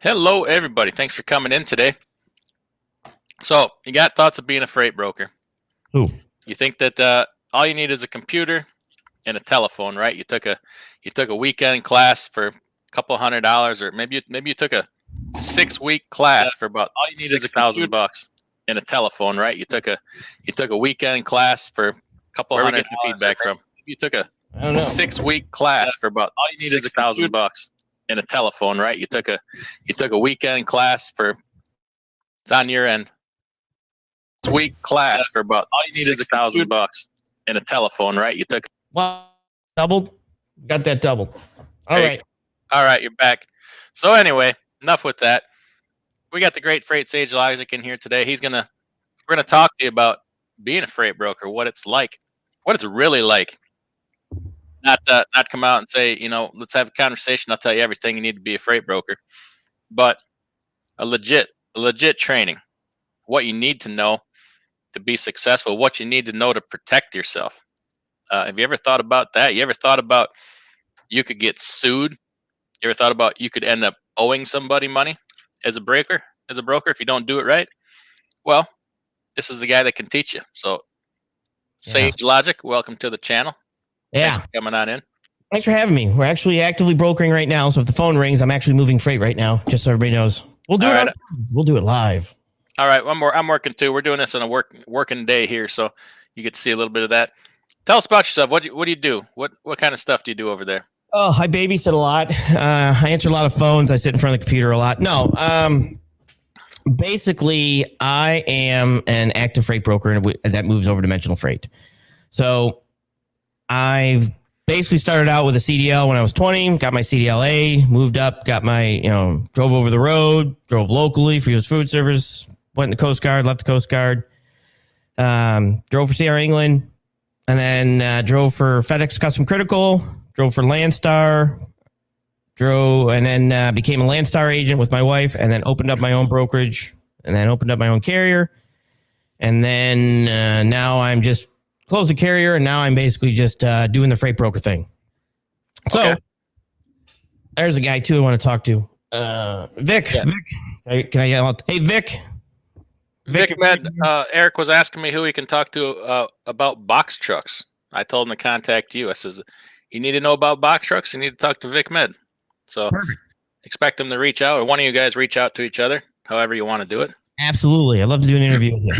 Hello, everybody. Thanks for coming in today. So, you got thoughts of being a freight broker? Who? You think that all you need is a computer and a telephone, right? You took a weekend class for a couple $100, or maybe you took a 6-week class for about All you need is a $6,000 and a telephone, right? You took a weekend class for a couple Where we hundred get the feedback from. You took a I don't know. 6-week class for about All you need is a $6,000 and a telephone, right? You took a weekend class for, it's on your end. Week class for about All you need is a $6,000 and a telephone, right? You took. Well, doubled. Got that doubled. All Hey. right. All right, you're back. So anyway, enough with that. We got the great freight sage Logic in here today. We're gonna talk to you about being a freight broker, what it's like, what it's really like. Not come out and say, let's have a conversation. I'll tell you everything you need to be a freight broker, but a legit training, what you need to know to be successful, what you need to know to protect yourself. Have you ever thought about that? You ever thought about you could get sued? You ever thought about you could end up owing somebody money as a broker if you don't do it right? Well, this is the guy that can teach you. So, Sage Logic, welcome to the channel. Yeah. Thanks for coming on in. Thanks for having me. We're actually actively brokering right now. So if the phone rings, I'm actually moving freight right now, just so everybody knows. We'll do We'll do it live. All right. I'm working too. We're doing this on a working day here, so you get to see a little bit of that. Tell us about yourself. What do you do? What kind of stuff do you do over there? Oh, I babysit a lot. I answer a lot of phones. I sit in front of the computer a lot. No, basically, I am an active freight broker that moves over dimensional freight. So I've basically started out with a CDL when I was 20, got my CDLA, moved up, got my, drove over the road, drove locally for U.S. Food Service, went in the Coast Guard, left the Coast Guard, drove for Sierra England, and then drove for FedEx Custom Critical, drove for Landstar, and then became a Landstar agent with my wife, and then opened up my own brokerage, and then opened up my own carrier. And then now I'm just closed the carrier, and now I'm basically just doing the freight broker thing. So there's a guy, too, I want to talk to. Vic. Yeah. Vic. Can I yell out? Hey, Vic. Vic Med, Eric was asking me who he can talk to about box trucks. I told him to contact you. I says, you need to know about box trucks, you need to talk to Vic Med. So expect him to reach out, or one of you guys reach out to each other, however you want to do it. Absolutely. I'd love to do an interview with you.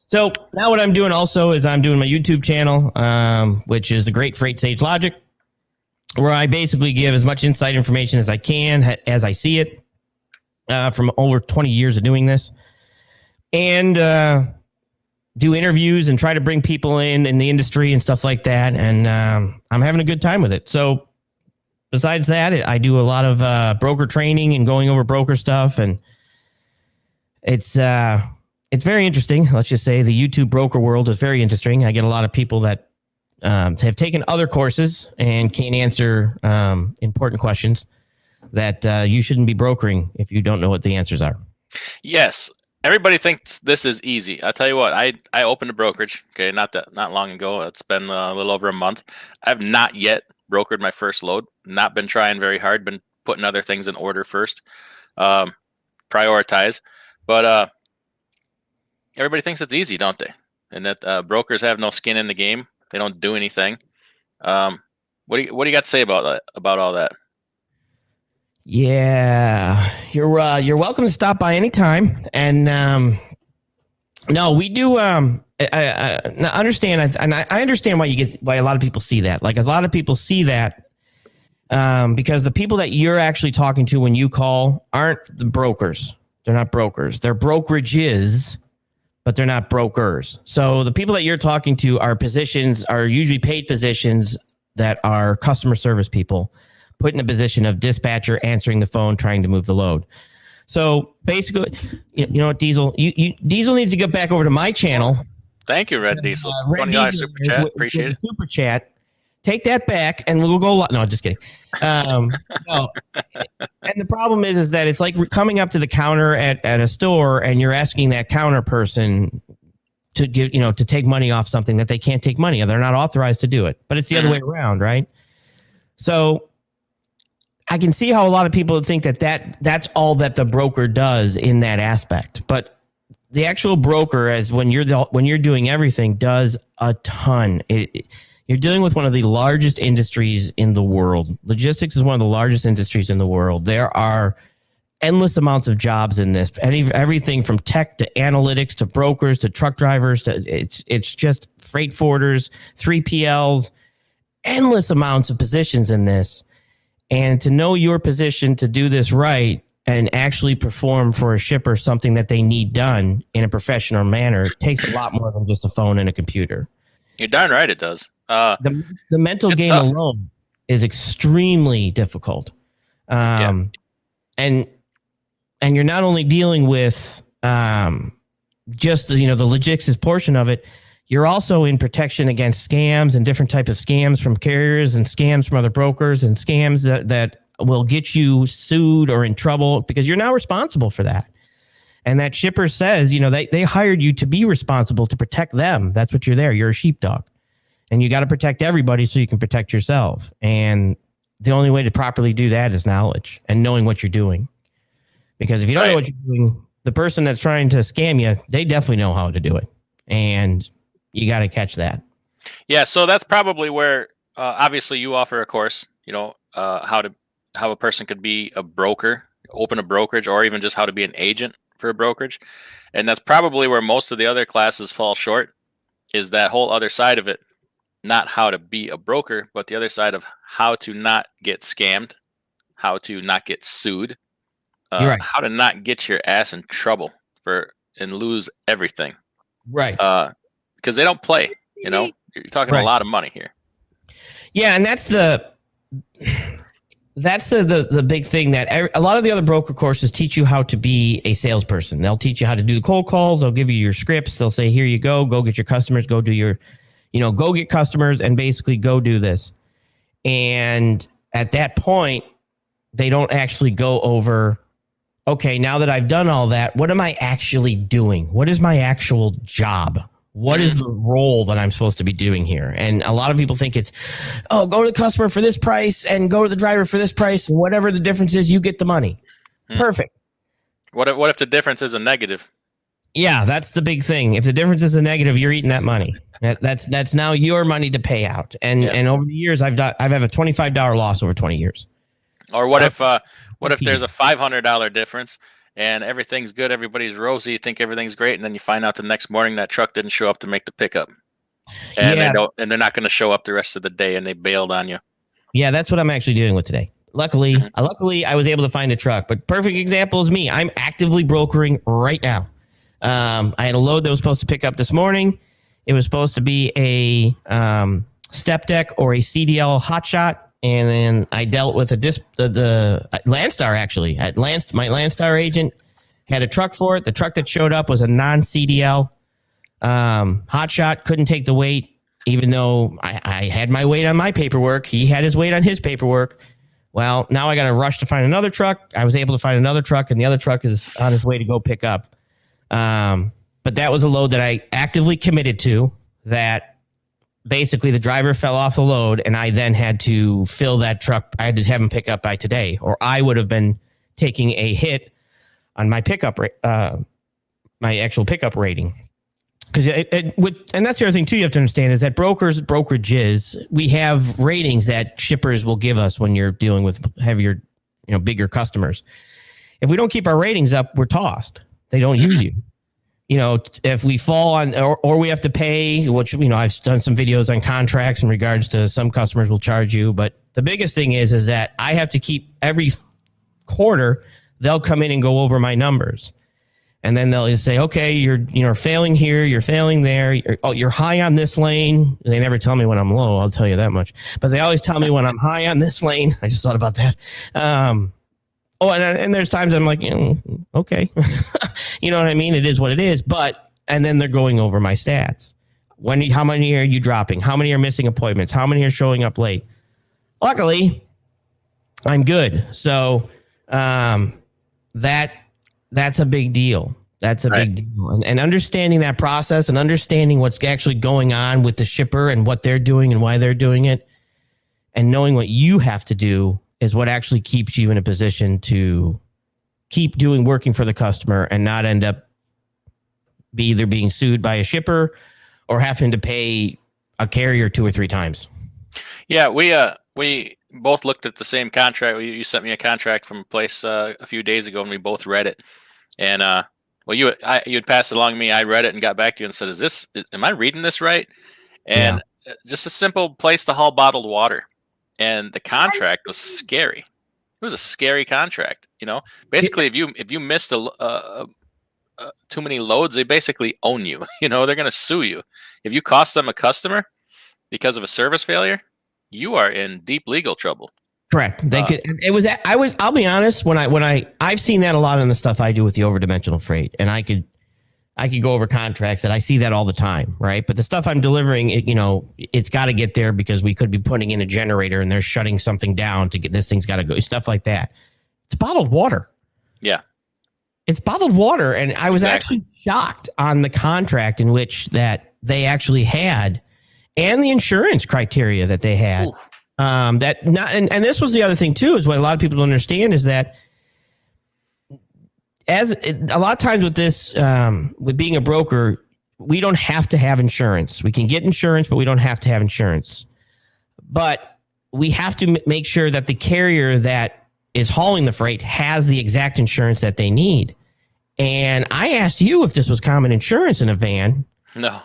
So now what I'm doing also is I'm doing my YouTube channel, which is the Great Freight Sage Logic, where I basically give as much inside information as I can, as I see it, from over 20 years of doing this. And do interviews and try to bring people in the industry and stuff like that. And I'm having a good time with it. So besides that, I do a lot of broker training and going over broker stuff. And it's very interesting. Let's just say the YouTube broker world is very interesting. I get a lot of people that have taken other courses and can't answer important questions that you shouldn't be brokering if you don't know what the answers are. Yes. Everybody thinks this is easy. I'll tell you what, I opened a brokerage, not long ago. It's been a little over a month. I've not yet brokered my first load. Not been trying very hard, been putting other things in order first. Prioritize. But everybody thinks it's easy, don't they? And that brokers have no skin in the game. They don't do anything. What do you got to say about all that? Yeah, you're welcome to stop by anytime. And no, we do. I understand. I understand why a lot of people see that. Like a lot of people see that because the people that you're actually talking to when you call aren't the brokers. They're not brokers. They're brokerages, but they're not brokers. So the people that you're talking to are usually paid positions that are customer service people, put in a position of dispatcher, answering the phone, trying to move the load. So basically, you know what, Diesel? Diesel needs to get back over to my channel. Thank you, Red Diesel. $20 super chat. Appreciate it. Super chat. Take that back, and we'll go. No, just kidding. No. And the problem is that it's like coming up to the counter at a store, and you're asking that counter person to give, to take money off something that they can't take money. They're not authorized to do it, but it's the other way around, right? So I can see how a lot of people think that's all that the broker does in that aspect, but the actual broker, as when you're doing everything, does a ton. You're dealing with one of the largest industries in the world. Logistics is one of the largest industries in the world. There are endless amounts of jobs in this. Everything from tech to analytics to brokers to truck drivers to it's just freight forwarders, 3PLs, endless amounts of positions in this. And to know your position to do this right and actually perform for a shipper something that they need done in a professional manner takes a lot more than just a phone and a computer. You're darn right it does. The mental game tough. alone is extremely difficult. And you're not only dealing with just the logistics portion of it, you're also in protection against scams and different types of scams from carriers and scams from other brokers and scams that will get you sued or in trouble because you're now responsible for that. And that shipper says, they hired you to be responsible to protect them. That's what you're there. You're a sheepdog. And you got to protect everybody so you can protect yourself. And the only way to properly do that is knowledge and knowing what you're doing. Because if you don't know what you're doing, the person that's trying to scam you, they definitely know how to do it. And you got to catch that. Yeah, so that's probably where obviously you offer a course, how a person could be a broker, open a brokerage, or even just how to be an agent for a brokerage. And that's probably where most of the other classes fall short, is that whole other side of it. Not how to be a broker, but the other side of how to not get scammed, how to not get sued, right. How to not get your ass in trouble and lose everything. Right. Because they don't play, you're talking a lot of money here. Yeah. And that's the big thing that a lot of the other broker courses teach you how to be a salesperson. They'll teach you how to do the cold calls. They'll give you your scripts. They'll say, here you go get your customers, go do your, go get customers and basically go do this. And at that point, they don't actually go over, okay, now that I've done all that, what am I actually doing? What is my actual job? What is the role that I'm supposed to be doing here? And a lot of people think it's, go to the customer for this price and go to the driver for this price. And whatever the difference is, you get the money. Perfect. What if the difference is a negative? Yeah, that's the big thing. If the difference is a negative, you're eating that money. That's now your money to pay out. And over the years, I've had a $25 loss over 20 years. Or what if there's a $500 difference and everything's good, everybody's rosy, you think everything's great, and then you find out the next morning that truck didn't show up to make the pickup, and they're not going to show up the rest of the day, and they bailed on you. Yeah, that's what I'm actually dealing with today. Luckily, I was able to find a truck. But perfect example is me. I'm actively brokering right now. I had a load that was supposed to pick up this morning. It was supposed to be a step deck or a CDL hotshot. And then I dealt with the Landstar, actually. My Landstar agent had a truck for it. The truck that showed up was a non-CDL hotshot. Couldn't take the weight, even though I had my weight on my paperwork. He had his weight on his paperwork. Well, now I got to rush to find another truck. I was able to find another truck, and the other truck is on his way to go pick up. But that was a load that I actively committed to, that basically the driver fell off the load, and I then had to fill that truck. I had to have him pick up by today, or I would have been taking a hit on my pickup my actual pickup rating. And that's the other thing too you have to understand is that brokerages, we have ratings that shippers will give us when you're dealing with heavier, bigger customers. If we don't keep our ratings up, we're tossed. They don't use you. If we fall on, or we have to pay, which, I've done some videos on contracts in regards to some customers will charge you. But the biggest thing is that I have to keep every quarter, they'll come in and go over my numbers. And then they'll say, okay, you're failing here, you're failing there. You're high on this lane. They never tell me when I'm low, I'll tell you that much. But they always tell me when I'm high on this lane. I just thought about that. And there's times I'm like, okay. You know what I mean? It is what it is. And then they're going over my stats. How many are you dropping? How many are missing appointments? How many are showing up late? Luckily, I'm good. So that's a big deal. That's a big deal. And understanding that process and understanding what's actually going on with the shipper and what they're doing and why they're doing it, and knowing what you have to do is what actually keeps you in a position to keep working for the customer and not end up either being sued by a shipper or having to pay a carrier 2 or 3 times. Yeah, we both looked at the same contract. You sent me a contract from a place a few days ago, and we both read it. And well, you had passed it along to me. I read it and got back to you and said, am I reading this right?" And just a simple place to haul bottled water, and the contract was scary. It was a scary contract. Basically, if you missed too many loads, they basically own you. They're going to sue you. If you cost them a customer because of a service failure, you are in deep legal trouble. Correct. I'll be honest, I've seen that a lot in the stuff I do with the overdimensional freight, and I could go over contracts that I see that all the time, right? But the stuff I'm delivering, it's got to get there because we could be putting in a generator and they're shutting something down to get this thing's got to go, stuff like that. It's bottled water. Yeah. It's bottled water. And I was actually shocked on the contract in which that they actually had and the insurance criteria that they had. Ooh. And this was the other thing too, is what a lot of people don't understand is that a lot of times with this, with being a broker, we don't have to have insurance. We can get insurance, but we don't have to have insurance. But we have to make sure that the carrier that is hauling the freight has the exact insurance that they need. And I asked you if this was common insurance in a van. No.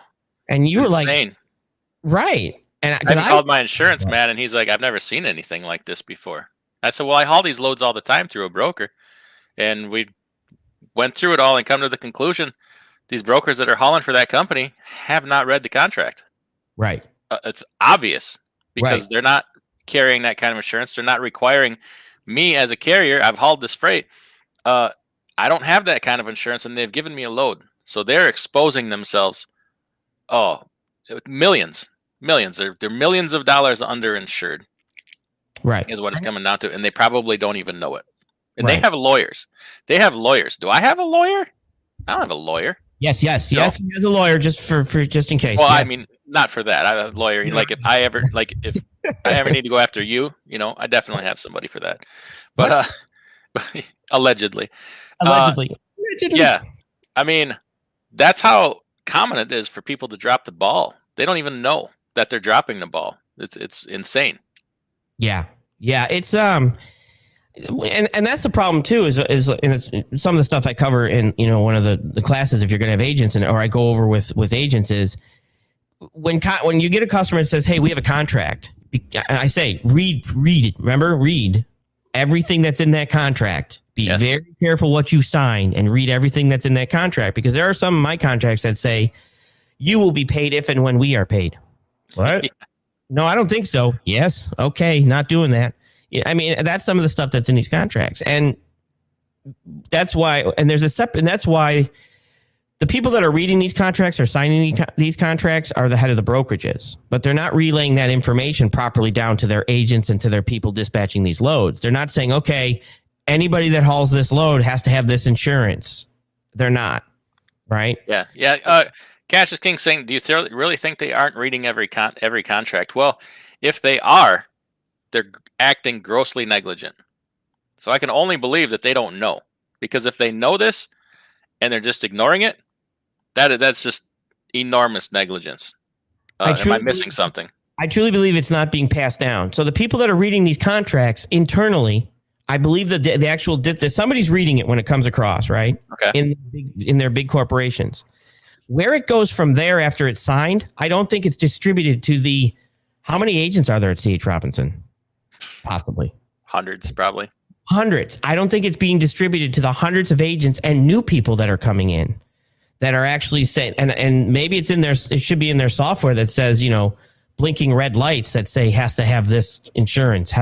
And you were like, right. And I called my insurance man, and he's like, "I've never seen anything like this before." I said, "Well, I haul these loads all the time through a broker." And we went through it all and come to the conclusion these brokers that are hauling for that company have not read the contract. Right. It's obvious because they're not carrying that kind of insurance. They're not requiring me as a carrier. I've hauled this freight. I don't have that kind of insurance, and they've given me a load. So they're exposing themselves. Oh, millions. They're millions of dollars underinsured. Right. Is what it's coming down to. And they probably don't even know it. And they have lawyers. Do I have a lawyer? I don't have a lawyer. Yes. He has a lawyer just in case. Well, I mean, not for that. I have a lawyer. Like if I ever need to go after you, I definitely have somebody for that. But allegedly. Yeah. I mean, that's how common it is for people to drop the ball. They don't even know that they're dropping the ball. It's insane. Yeah. It's and that's the problem too. Is some of the stuff I cover in one of the classes. If you're going to have agents or I go over with agents is when you get a customer that says, "Hey, we have a contract," I say, read it. Remember, read everything that's in that contract. Be very careful what you sign and read everything that's in that contract, because there are some of my contracts that say you will be paid if and when we are paid. What? Yeah. No, I don't think so. Yes. Okay. Not doing that. I mean, that's some of the stuff that's in these contracts. And that's why, and that's why the people that are reading these contracts or signing these contracts are the head of the brokerages, but they're not relaying that information properly down to their agents and to their people dispatching these loads. They're not saying, okay, anybody that hauls this load has to have this insurance. They're not. Right. Yeah. Cash is King saying, do you really think they aren't reading every contract? Well, if they are, they're acting grossly negligent. So I can only believe that they don't know, because if they know this and they're just ignoring it, that's just enormous negligence. Am I missing something? I truly believe it's not being passed down. So the people that are reading these contracts internally, I believe that the actual somebody's reading it when it comes across, right? Okay. In their big corporations. Where it goes from there after it's signed, I don't think it's distributed to how many agents are there at C.H. Robinson? Possibly. Hundreds, probably. Hundreds. I don't think it's being distributed to the hundreds of agents and new people that are coming in that are actually saying, and maybe it should be in their software that says, blinking red lights that say has to have this insurance.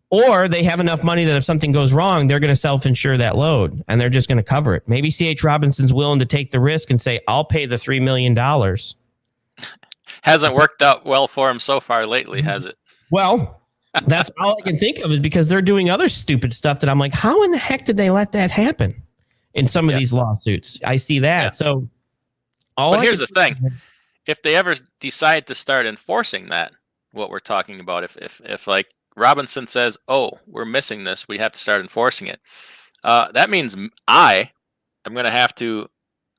Or they have enough money that if something goes wrong, they're going to self-insure that load and they're just going to cover it. Maybe C.H. Robinson's willing to take the risk and say, I'll pay the $3 million. Hasn't worked out well for him so far lately, has it? Well, that's all I can think of is because they're doing other stupid stuff that I'm like, how in the heck did they let that happen in some of these lawsuits? I see that. Yeah. So here's the thing. If they ever decide to start enforcing that, what we're talking about, if like Robinson says, "Oh, we're missing this. We have to start enforcing it." That means I'm going to have to.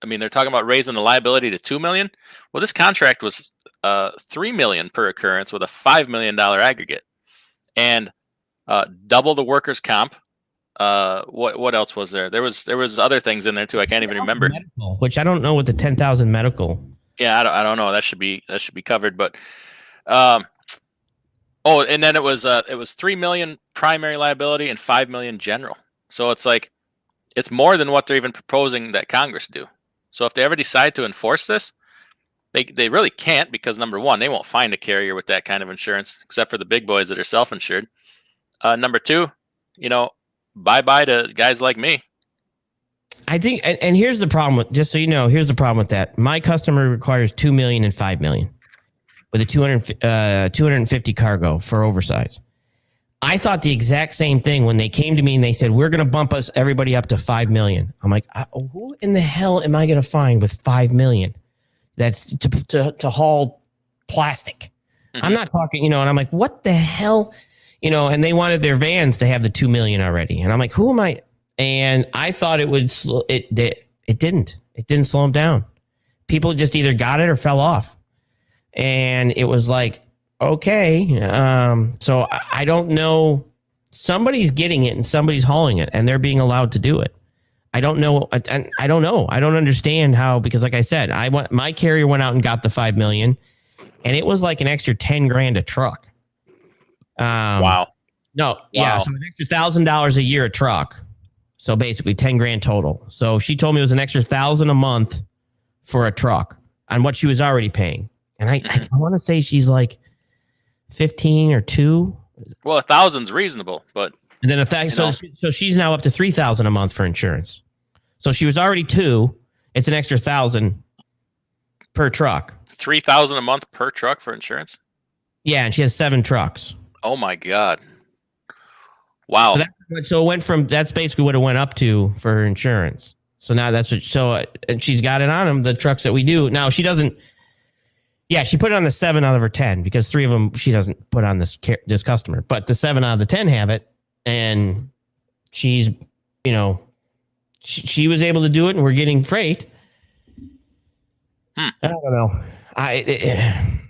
I mean, they're talking about raising the liability to $2 million. Well, this contract was $3 million per occurrence with a $5 million aggregate, and double the workers' comp. What else was there? There was other things in there too. I can't even remember. Medical, which I don't know what the 10,000 medical. Yeah, I don't know. That should be covered. But oh, and then it was $3 million primary liability and $5 million general. So it's like it's more than what they're even proposing that Congress do. So if they ever decide to enforce this, they really can't, because number one, they won't find a carrier with that kind of insurance except for the big boys that are self-insured. Number two, bye-bye to guys like me. I think, and here's the problem with, just so you know, here's the problem with that. My customer requires $2 million and $5 million with a 250 cargo for oversize. I thought the exact same thing when they came to me and they said, we're going to bump everybody up to $5 million. I'm like, who in the hell am I going to find with $5 million? That's to haul plastic. Mm-hmm. I'm not talking, and I'm like, what the hell? And they wanted their vans to have the 2 million already. And I'm like, who am I? And I thought it would, it didn't slow them down. People just either got it or fell off. And it was like, okay. So I don't know. Somebody's getting it and somebody's hauling it and they're being allowed to do it. I don't know. I don't know. I don't understand how, because like I said, my carrier went out and got the 5 million and it was like an extra 10 grand a truck. Wow. No. Wow. Yeah. So an extra $1,000 a year a truck. So basically 10 grand total. So she told me it was an extra $1,000 a month for a truck on what she was already paying. And I want to say she's like 15 or 2. Well, 1,000's reasonable, but and then so she's now up to 3,000 a month for insurance. So she was already 2. It's an extra 1,000 per truck. 3,000 a month per truck for insurance? Yeah, and she has 7 trucks. Oh my God. Wow. So it went from, that's basically what it went up to for her insurance. So now that's what, and she's got it on them, the trucks that we do. Now she doesn't, yeah, she put it on the 7 out of her 10 because 3 of them she doesn't put on this customer, but the 7 out of the 10 have it. And she's, she was able to do it and we're getting freight. I don't know. And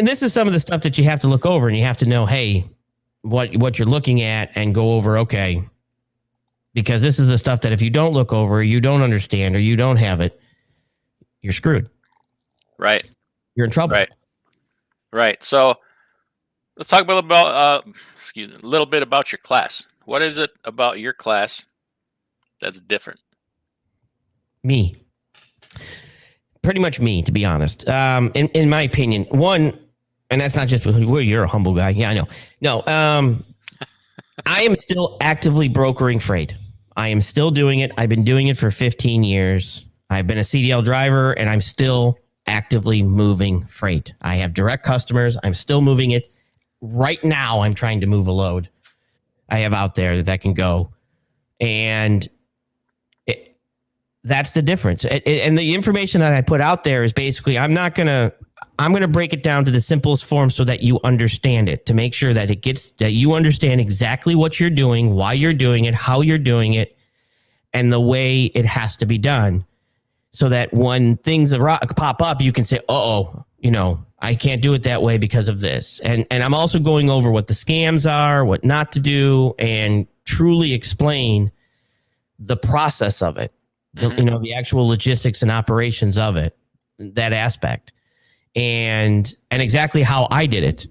this is some of the stuff that you have to look over and you have to know, hey, what you're looking at and go over, okay, because this is the stuff that if you don't look over, you don't understand, or you don't have it, you're screwed. Right. You're in trouble. Right. So let's talk a little bit about your class. What is it about your class that's different? Me. Pretty much me, to be honest. In my opinion, one, and that's not just you're a humble guy. Yeah, I know. No, I am still actively brokering freight. I am still doing it. I've been doing it for 15 years. I've been a CDL driver, and I'm still actively moving freight. I have direct customers. I'm still moving it. Right now, I'm trying to move a load I have out there that can go. And that's the difference. And the information that I put out there is basically, I'm going to break it down to the simplest form so that you understand it, to make sure that that you understand exactly what you're doing, why you're doing it, how you're doing it, and the way it has to be done. So that when things pop up, you can say, I can't do it that way because of this. And I'm also going over what the scams are, what not to do, and truly explain the process of it. Mm-hmm. The actual logistics and operations of it, that aspect, and exactly how I did it.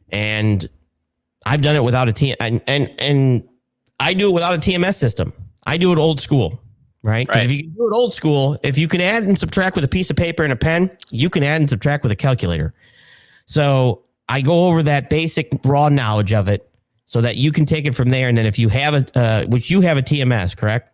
And I've done it without a and I do it without a TMS system. I do it old school, right? If you can do it old school, if you can add and subtract with a piece of paper and a pen, you can add and subtract with a calculator. So I go over that basic raw knowledge of it so that you can take it from there. And then if you have which you have a TMS, correct?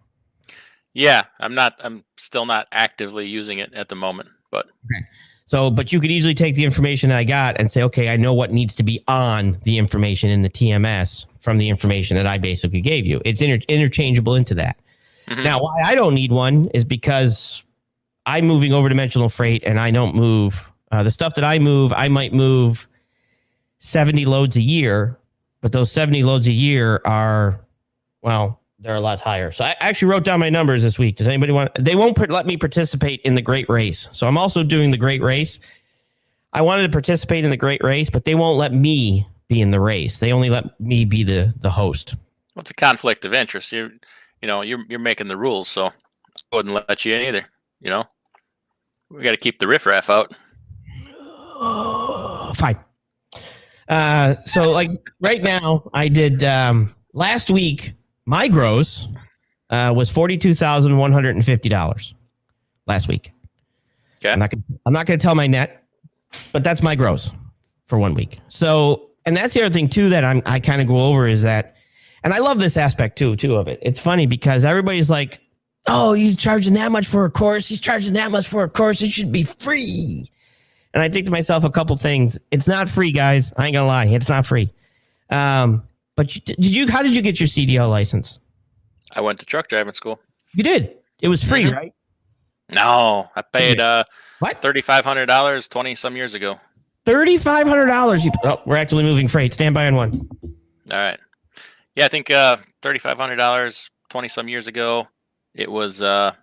Yeah, I'm still not actively using it at the moment, but okay. So, but you could easily take the information I got and say, okay, I know what needs to be on the information in the TMS from the information that I basically gave you. It's interchangeable into that. Mm-hmm. Now, why I don't need one is because I'm moving over dimensional freight and I don't move the stuff that I move. I might move 70 loads a year, but those 70 loads a year are, well, they're a lot higher. So I actually wrote down my numbers this week. Does anybody want? They won't let me participate in the Great Race. So I'm also doing the Great Race. I wanted to participate in the Great Race, but they won't let me be in the race. They only let me be the host. Well, it's a conflict of interest. You're making the rules, so I wouldn't let you in either. We got to keep the riffraff out. Fine. So like right now, I did last week. My gross was $42,150 last week. Okay. I'm not gonna tell my net, but that's my gross for 1 week. So, and that's the other thing too that I kind of go over is that, and I love this aspect too of it. It's funny because everybody's like, "Oh, he's charging that much for a course. He's charging that much for a course. It should be free." And I think to myself a couple things. It's not free, guys. I ain't gonna lie. It's not free. But how did you get your CDL license? I went to truck driving school. You did. It was free, right? No, I paid what? $3,500 20-some years ago. $3,500. Oh, we're actually moving freight. Stand by on one. All right. Yeah, I think $3,500 20-some years ago. It was a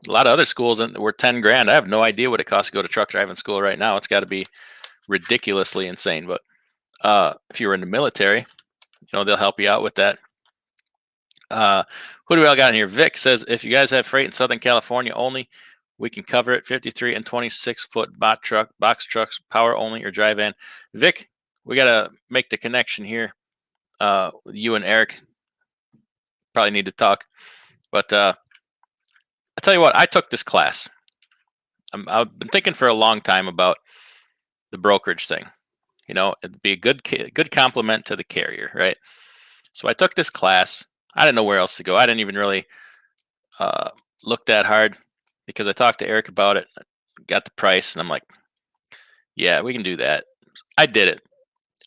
lot of other schools were $10,000. I have no idea what it costs to go to truck driving school right now. It's got to be ridiculously insane. But if you were in the military, they'll help you out with that. Who do we all got in here? Vic says, if you guys have freight in Southern California only, we can cover it. 53 and 26-foot box trucks, power only or dry van. Vic, we got to make the connection here. You and Eric probably need to talk. But I tell you what, I took this class. I've been thinking for a long time about the brokerage thing. It'd be a good compliment to the carrier, right? So I took this class. I didn't know where else to go. I didn't even really look that hard because I talked to Eric about it, got the price, and I'm like, yeah, we can do that. I did it.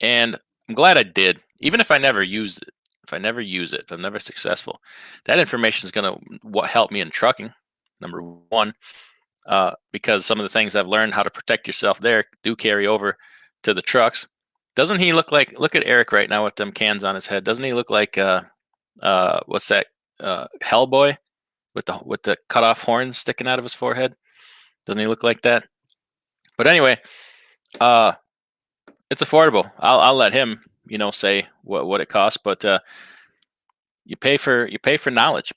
And I'm glad I did, even if I never used it. If I never use it, if I'm never successful, that information is going to help me in trucking, number one, because some of the things I've learned how to protect yourself there do carry over to the trucks. Doesn't he look at Eric right now with them cans on his head? Doesn't he look like what's that? Hellboy with the cut off horns sticking out of his forehead? Doesn't he look like that? But anyway, it's affordable. I'll let him, say what it costs, but you pay for knowledge.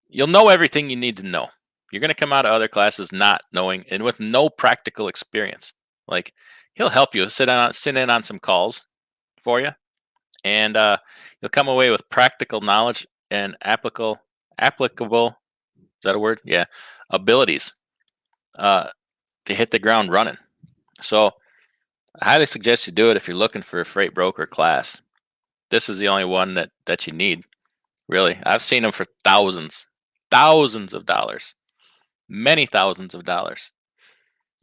You'll know everything you need to know. You're going to come out of other classes not knowing and with no practical experience. Like, he'll help you sit in on some calls for you, and you'll come away with practical knowledge and applicable. Is that a word? Yeah, abilities to hit the ground running. So I highly suggest you do it if you're looking for a freight broker class. This is the only one that you need, really. I've seen them for thousands of dollars, many thousands of dollars.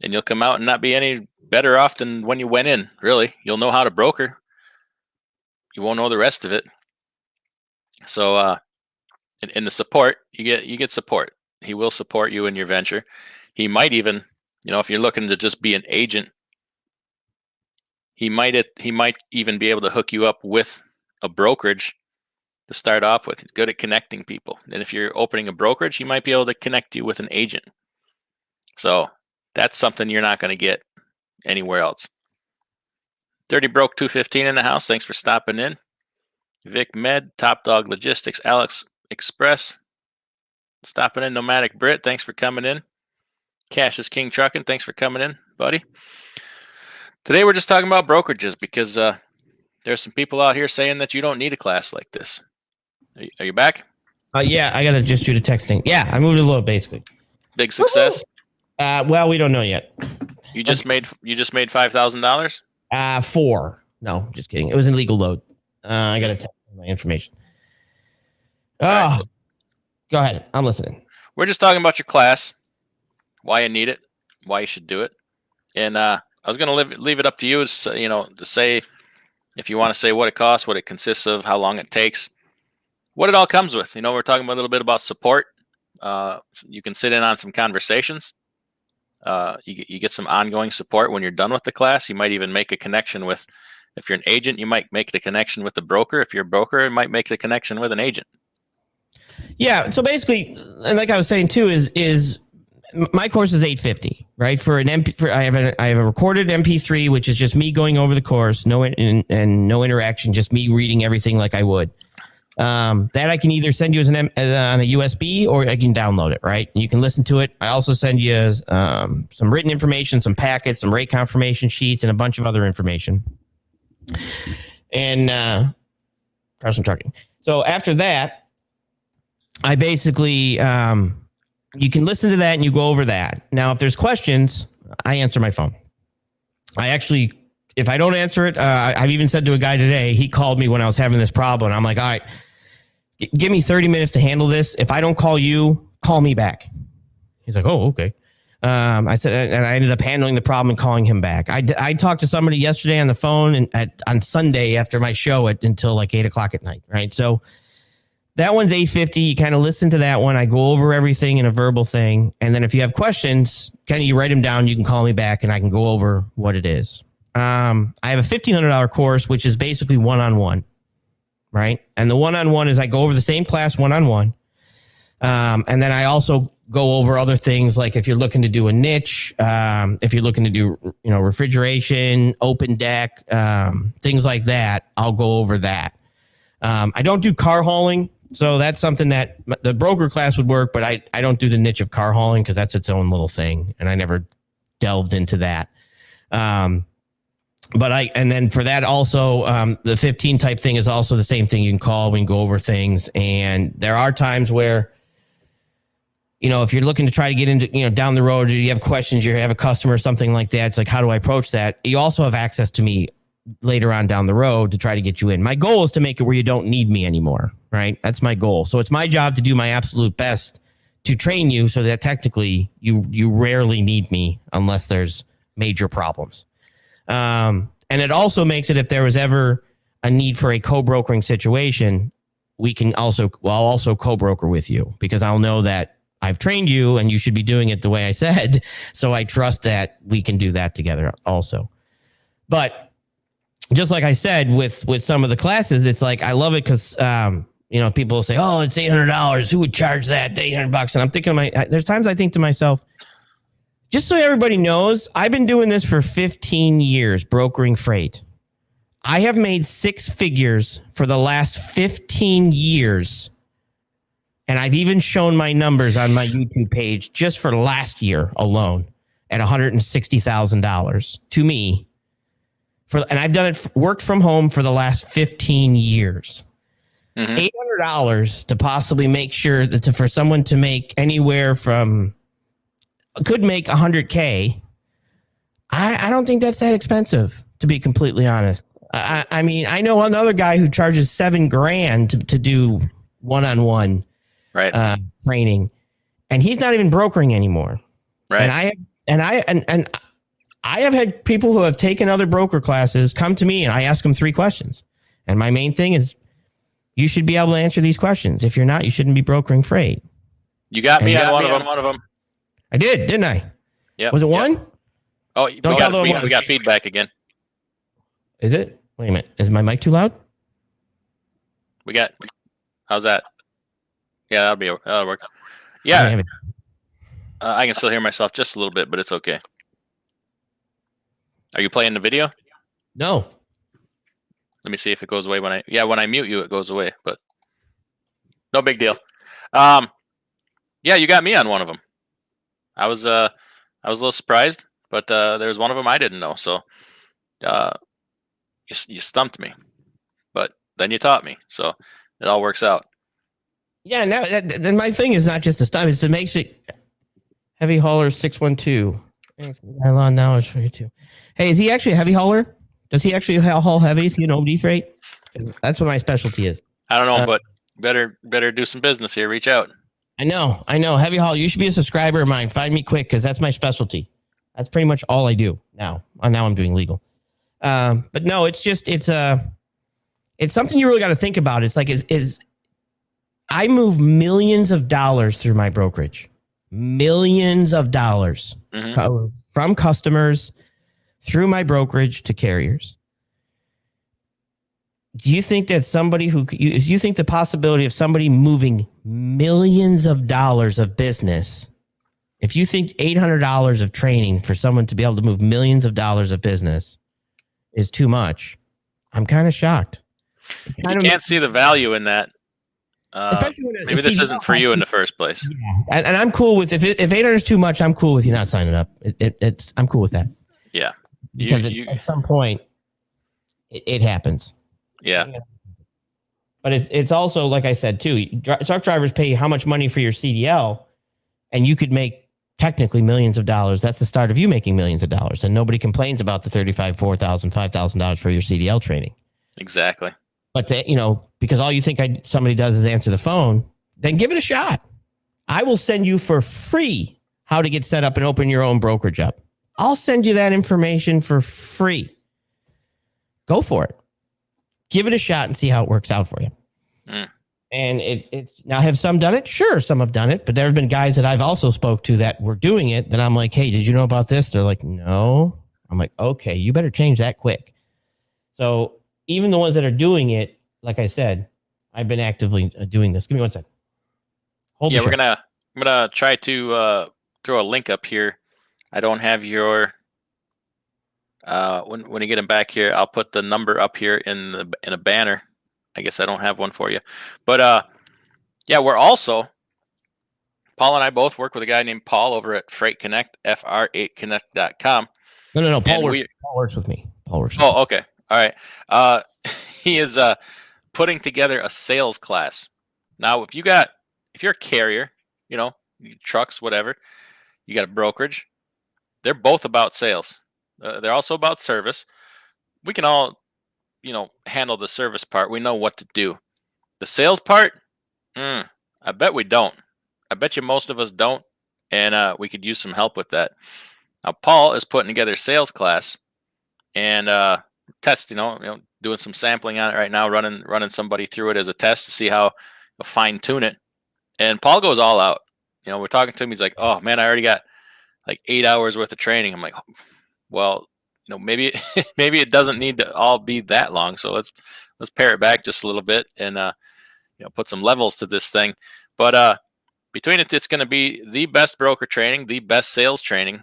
And you'll come out and not be any better off than when you went in, really. You'll know how to broker. You won't know the rest of it. So in the support, you get support. He will support you in your venture. He might even, if you're looking to just be an agent, he might even be able to hook you up with a brokerage to start off with. He's good at connecting people. And if you're opening a brokerage, he might be able to connect you with an agent. So that's something you're not going to get anywhere else. Dirty Broke 215 in the house. Thanks for stopping in. Vic Med, Top Dog Logistics, Alex Express, stopping in. Nomadic Brit, thanks for coming in. Cash is King Trucking, thanks for coming in, buddy. Today we're just talking about brokerages because there's some people out here saying that you don't need a class like this. Are you back? Yeah, I gotta just do the texting. Yeah, I moved a little basically. Big success. Well, we don't know yet. You just made $5,000. 4. No, just kidding. It was an illegal load. I gotta text my information. Oh, right. Go ahead. I'm listening. We're just talking about your class, why you need it, why you should do it, and I was gonna leave it up to you, to say if you want to say what it costs, what it consists of, how long it takes, what it all comes with. We're talking a little bit about support. You can sit in on some conversations. You get some ongoing support when you're done with the class. You might even make a connection with If you're an agent, you might make the connection with the broker. If you're a broker, it might make the connection with an agent. Yeah. So basically, and like I was saying too, is my course is $850, right? For an MP, I have a recorded MP3, which is just me going over the course, no interaction, just me reading everything like I would. That I can either send you on a USB or I can download it, right? You can listen to it. I also send you some written information, some packets, some rate confirmation sheets, and a bunch of other information. And Carson Trucking. So after that, I basically you can listen to that and you go over that. Now, if there's questions, I answer my phone. I actually, if I don't answer it, I've even said to a guy today, he called me when I was having this problem. And I'm like, all right, give me 30 minutes to handle this. If I don't call you, call me back. He's like, oh, okay. I said, and I ended up handling the problem and calling him back. I talked to somebody yesterday on the phone and on Sunday after my show until like 8:00 at night. Right. So that one's $850. You kind of listen to that one. I go over everything in a verbal thing. And then if you have questions, kind of you write them down, you can call me back and I can go over what it is. I have a $1,500 course, which is basically one-on-one, right? And the one-on-one is I go over the same class one-on-one. And then I also go over other things like if you're looking to do a niche, if you're looking to do, refrigeration, open deck, things like that, I'll go over that. I don't do car hauling. So that's something that the broker class would work, but I don't do the niche of car hauling because that's its own little thing. And I never delved into that. And then for that also, the 15 type thing is also the same thing. You can call, we can go over things. And there are times where, if you're looking to try to get into, down the road, or you have questions, you have a customer or something like that. It's like, how do I approach that? You also have access to me later on down the road to try to get you in. My goal is to make it where you don't need me anymore, right? That's my goal. So it's my job to do my absolute best to train you so that technically you rarely need me unless there's major problems. And it also makes it if there was ever a need for a co-brokering situation, I'll also co-broker with you because I'll know that I've trained you and you should be doing it the way I said. So I trust that we can do that together also. But just like I said, with some of the classes, it's like, I love it because, people will say, oh, it's $800. Who would charge that? $800. And I'm thinking, there's times I think to myself, just so everybody knows, I've been doing this for 15 years, brokering freight. I have made 6 figures for the last 15 years. And I've even shown my numbers on my YouTube page just for last year alone at $160,000 to me. And I've done it, worked from home for the last 15 years. Mm-hmm. $800 to possibly make sure that for someone to make anywhere from, could make $100K. I don't think that's that expensive, to be completely honest. I mean, I know another guy who charges $7,000 to do one-on-one training, and he's not even brokering anymore. Right. And I have had people who have taken other broker classes come to me and I ask them 3 questions. And my main thing is you should be able to answer these questions. If you're not, you shouldn't be brokering freight. You got me on one of them. I did, didn't I? Yeah. Was it one? Oh, we got feedback again. Is it? Wait a minute. Is my mic too loud? How's that? Yeah, that'll work. Yeah. I can still hear myself just a little bit, but it's okay. Are you playing the video? No. Let me see if it goes away when I mute you, it goes away, but no big deal. Yeah, you got me on one of them. I was a little surprised, but there was one of them I didn't know, so you stumped me, but then you taught me, so it all works out. Yeah, and my thing is not just to stump; it's to make it heavy hauler 612. Nylon now is for you too. Hey, is he actually a heavy hauler? Does he actually haul heavy? Is he an OD freight? That's what my specialty is. I don't know, but better do some business here. Reach out. I know. Heavy haul. You should be a subscriber of mine. Find me quick because that's my specialty. That's pretty much all I do now. Now I'm doing legal. But no, it's something you really got to think about. It's like I move millions of dollars through my brokerage. Millions of dollars from customers through my brokerage to carriers. do you think that somebody you think the possibility of somebody moving millions of dollars of business, if you think $800 of training for someone to be able to move millions of dollars of business is too much, I'm kind of shocked. You can't see the value in that. Especially when Maybe this isn't for you in the first place. Yeah, and I'm cool with if 800 is too much, I'm cool with you not signing up. I'm cool with that. Yeah, because at some point it happens. Yeah. But it's also, like I said, too, truck drivers pay how much money for your CDL, and you could make technically millions of dollars. That's the start of you making millions of dollars. And nobody complains about the $35,000, $4,000, $5,000 for your CDL training. Exactly. But, because all you think somebody does is answer the phone, then give it a shot. I will send you for free how to get set up and open your own brokerage up. I'll send you that information for free. Go for it. Give it a shot and see how it works out for you. And it's now, have some done it? Sure, some have done it, but there have been guys that I've also spoke to that were doing it that I'm like, hey, did you know about this? They're like, no. I'm like, okay, you better change that quick. So even the ones that are doing it, like I said, I've been actively doing this. Give me one second. Yeah, I'm gonna try to throw a link up here. I don't have your when you get them back here, I'll put the number up here in a banner. I guess I don't have one for you, but yeah, we're also, Paul and I both work with a guy named Paul over at Freight Connect, fr8connect.com. No. Paul works with me. Paul works. Oh, okay, all right. He is putting together a sales class. Now, if you're a carrier, trucks, whatever, you got a brokerage. They're both about sales. They're also about service. We can all, handle the service part. We know what to do. The sales part, I bet we don't. I bet you most of us don't, and we could use some help with that. Now, Paul is putting together a sales class and test, doing some sampling on it right now, running somebody through it as a test to see how to fine tune it. And Paul goes all out. We're talking to him. He's like, "Oh man, I already got like 8 hours worth of training." I'm like, well, maybe it doesn't need to all be that long. So let's pare it back just a little bit and put some levels to this thing. But between it's going to be the best broker training, the best sales training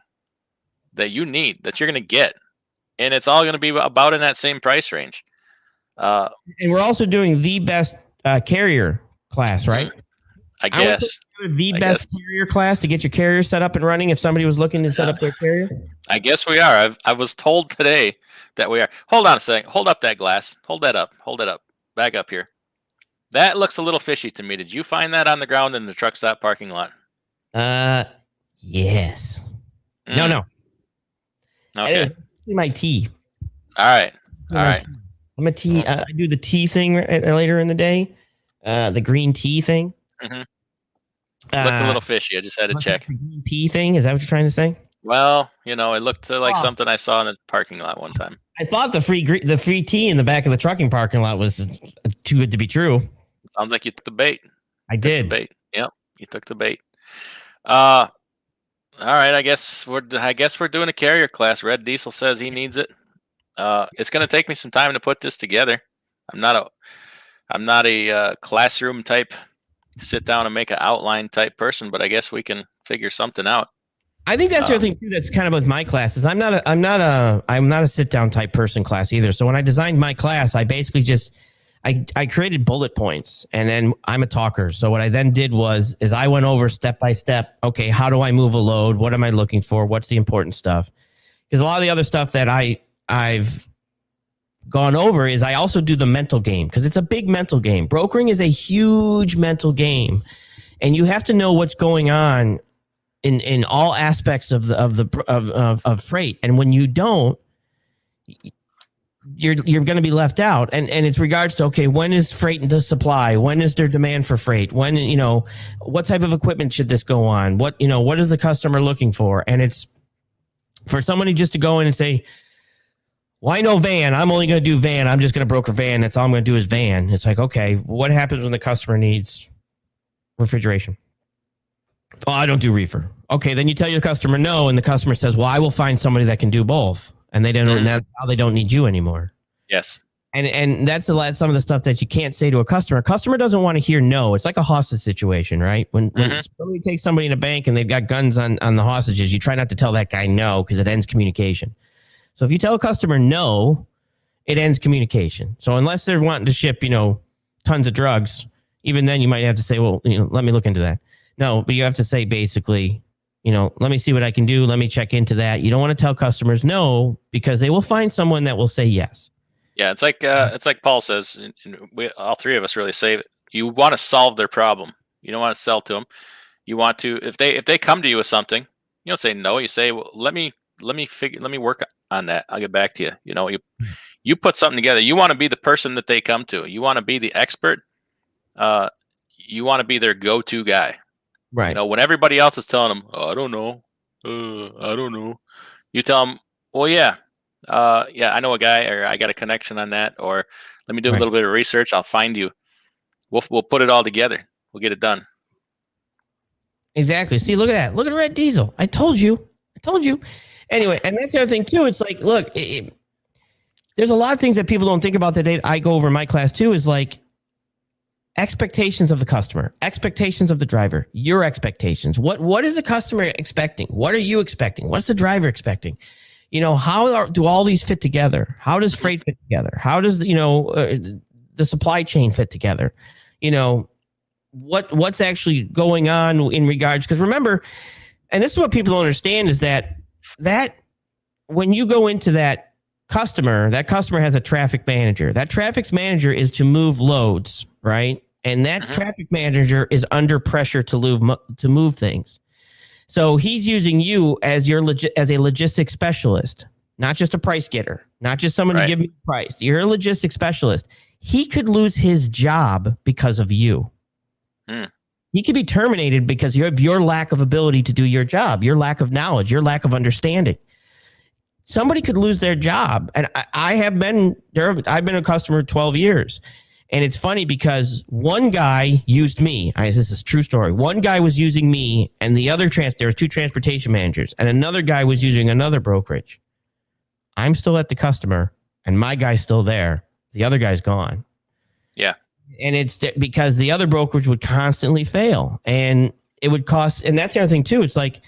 that you need, that you're going to get, and it's all going to be about in that same price range. And we're also doing the best carrier class, right? I guess. The best carrier class to get your carrier set up and running if somebody was looking to set up their carrier? I guess we are. I was told today that we are. Hold on a second. Hold up that glass. Hold that up. Hold it up. Back up here. That looks a little fishy to me. Did you find that on the ground in the truck stop parking lot? Yes. No. Okay. My tea. All right. I'm a tea. I do the tea thing later in the day. The green tea thing. Mm-hmm. Looked a little fishy. I just had to check. The green tea thing? Is that what you're trying to say? Well, it looked like something I saw in the parking lot one time. I thought the free tea in the back of the trucking parking lot was too good to be true. Sounds like you took the bait. I did. Yep, you took the bait. All right. I guess we're doing a carrier class. Red Diesel says he needs it. It's going to take me some time to put this together. I'm not a classroom type, sit down and make an outline type person, but I guess we can figure something out. I think that's the other thing too. That's kind of with my classes. I'm not a sit down type person class either. So when I designed my class, I basically I created bullet points, and then I'm a talker. So what I then did was I went over step by step. Okay, how do I move a load? What am I looking for? What's the important stuff? Because a lot of the other stuff that I've gone over is I also do the mental game, because it's a big mental game. Brokering is a huge mental game, and you have to know what's going on in all aspects of freight. And when you don't, you're going to be left out. And it's regards to, okay, when is freight into supply? When is there demand for freight? When, what type of equipment should this go on? What is the customer looking for? And it's for somebody just to go in and say, well, I know van. I'm only going to do van. I'm just going to broker van. That's all I'm going to do is van. It's like, okay, what happens when the customer needs refrigeration? Oh, I don't do reefer. Okay, then you tell your customer no, and the customer says, well, I will find somebody that can do both. And they don't now they don't need you anymore. Yes. And that's some of the stuff that you can't say to a customer. A customer doesn't want to hear no. It's like a hostage situation, right? When somebody takes somebody in a bank and they've got guns on the hostages, you try not to tell that guy no because it ends communication. So if you tell a customer no, it ends communication. So unless they're wanting to ship, tons of drugs, even then you might have to say, well, let me look into that. No, but you have to say basically, let me see what I can do. Let me check into that. You don't want to tell customers no because they will find someone that will say yes. Yeah, it's like Paul says, and we all three of us really say it. You want to solve their problem. You don't want to sell to them. You want to if they come to you with something, you don't say no. You say, well, let me work on that. I'll get back to you. You put something together. You want to be the person that they come to. You want to be the expert. You want to be their go-to guy. Right. When everybody else is telling them, oh, I don't know. I don't know. You tell them, well, yeah, I know a guy, or I got a connection on that, or let me do a little bit of research. I'll find you. We'll put it all together. We'll get it done. Exactly. See, look at that. Look at Red Diesel. I told you. Anyway, and that's the other thing too. It's like, look, there's a lot of things that people don't think about that I go over in my class too. Is like expectations of the customer, expectations of the driver, your expectations. What is the customer expecting? What are you expecting? What's the driver expecting? How do all these fit together? How does freight fit together? How does the supply chain fit together? What's actually going on in regards? Because remember, and this is what people don't understand, is that when you go into that customer has a traffic manager. That traffic manager is to move loads, right? And that traffic manager is under pressure to move things. So he's using you as as a logistics specialist, not just a price getter, not just someone to give me a price. You're a logistics specialist. He could lose his job because of you. He could be terminated because of your lack of ability to do your job, your lack of knowledge, your lack of understanding. Somebody could lose their job. And I've been a customer 12 years. And it's funny because one guy used me. This is a true story. One guy was using me, and there were two transportation managers, and another guy was using another brokerage. I'm still at the customer, and my guy's still there. The other guy's gone. Yeah. And it's because the other brokerage would constantly fail, and it would cost. And that's the other thing too. It's like,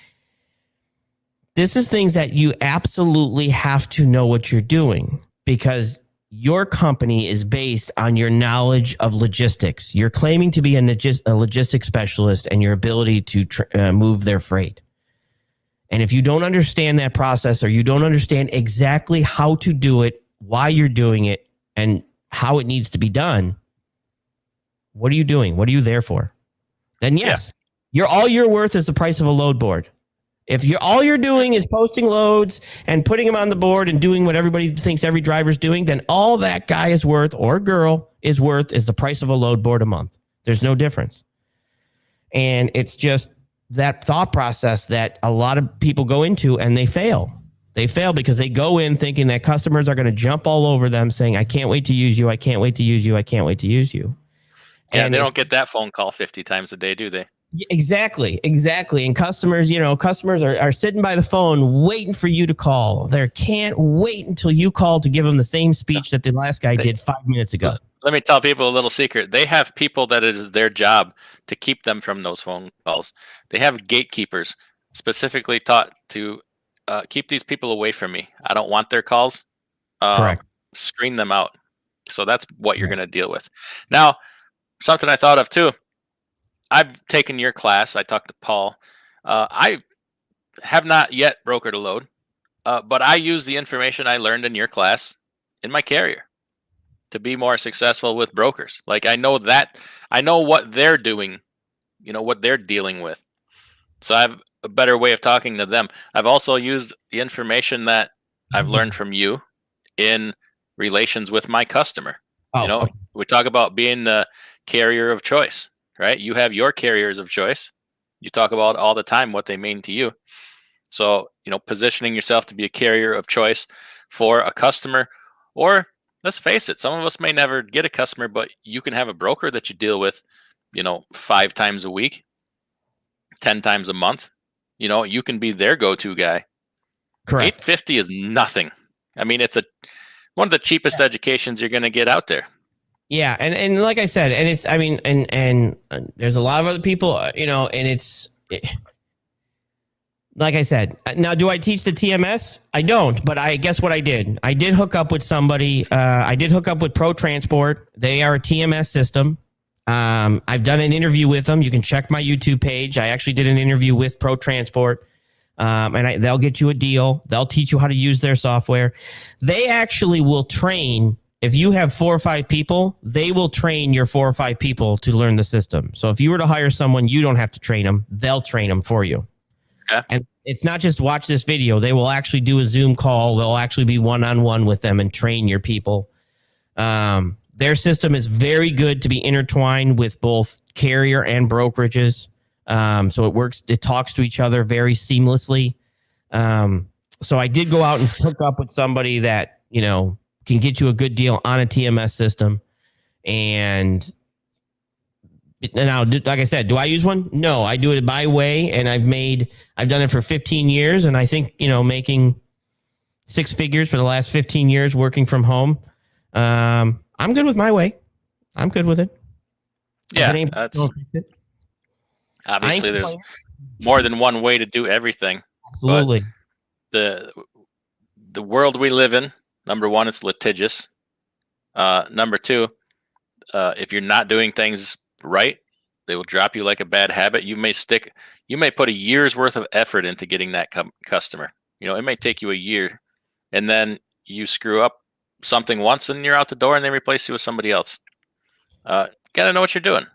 this is things that you absolutely have to know what you're doing, because your company is based on your knowledge of logistics. You're claiming to be a logistics specialist and your ability to move their freight. And if you don't understand that process, or you don't understand exactly how to do it, why you're doing it, and how it needs to be done, what are you doing? What are you there for? Then yes, all you're worth is the price of a load board. If all you're doing is posting loads and putting them on the board and doing what everybody thinks every driver's doing, then all that guy is worth, or girl is worth, is the price of a load board a month. There's no difference. And it's just that thought process that a lot of people go into, and they fail. They fail because they go in thinking that customers are going to jump all over them saying, I can't wait to use you. I can't wait to use you. I can't wait to use you. Yeah, and they don't get that phone call 50 times a day, do they? Exactly. And customers are sitting by the phone waiting for you to call. They can't wait until you call to give them the same speech that the last guy did 5 minutes ago. Let me tell people a little secret. They have people that it is their job to keep them from those phone calls. They have gatekeepers specifically taught to keep these people away from me. I don't want their calls. Correct. Screen them out. So that's what you're going to deal with. Now, something I thought of too. I've taken your class. I talked to Paul. I have not yet brokered a load, but I use the information I learned in your class in my carrier to be more successful with brokers. Like, I know what they're doing, what they're dealing with. So I have a better way of talking to them. I've also used the information that I've learned from you in relations with my customer. Okay. We talk about being the carrier of choice. Right? You have your carriers of choice. You talk about all the time what they mean to you. So, positioning yourself to be a carrier of choice for a customer, or let's face it, some of us may never get a customer, but you can have a broker that you deal with, 5 times a week, 10 times a month. You can be their go-to guy. Correct. $850 is nothing. I mean, one of the cheapest educations you're going to get out there. Yeah, and like I said, and it's, I mean, and there's a lot of other people, and it's like I said. Now, do I teach the TMS? I don't, but I guess what I did. I did hook up with somebody. I did hook up with Pro Transport. They are a TMS system. I've done an interview with them. You can check my YouTube page. I actually did an interview with Pro Transport. And they'll get you a deal. They'll teach you how to use their software. They actually will train. If you have 4 or 5 people, they will train your 4 or 5 people to learn the system. So if you were to hire someone, you don't have to train them. They'll train them for you. Okay. And it's not just watch this video. They will actually do a Zoom call. They'll actually be one-on-one with them and train your people. Their system is very good to be intertwined with both carrier and brokerages. So it works. It talks to each other very seamlessly. So I did go out and hook up with somebody that, can get you a good deal on a TMS system. And now, like I said, do I use one? No, I do it my way. And I've done it for 15 years. And I think, making 6 figures for the last 15 years working from home. I'm good with my way. I'm good with it. Yeah, that's obviously there's more than one way to do everything. Absolutely. The world we live in, number one, it's litigious. Number two, if you're not doing things right, they will drop you like a bad habit. You may put a year's worth of effort into getting that customer. It may take you a year, and then you screw up something once and you're out the door and they replace you with somebody else. Gotta know what you're doing.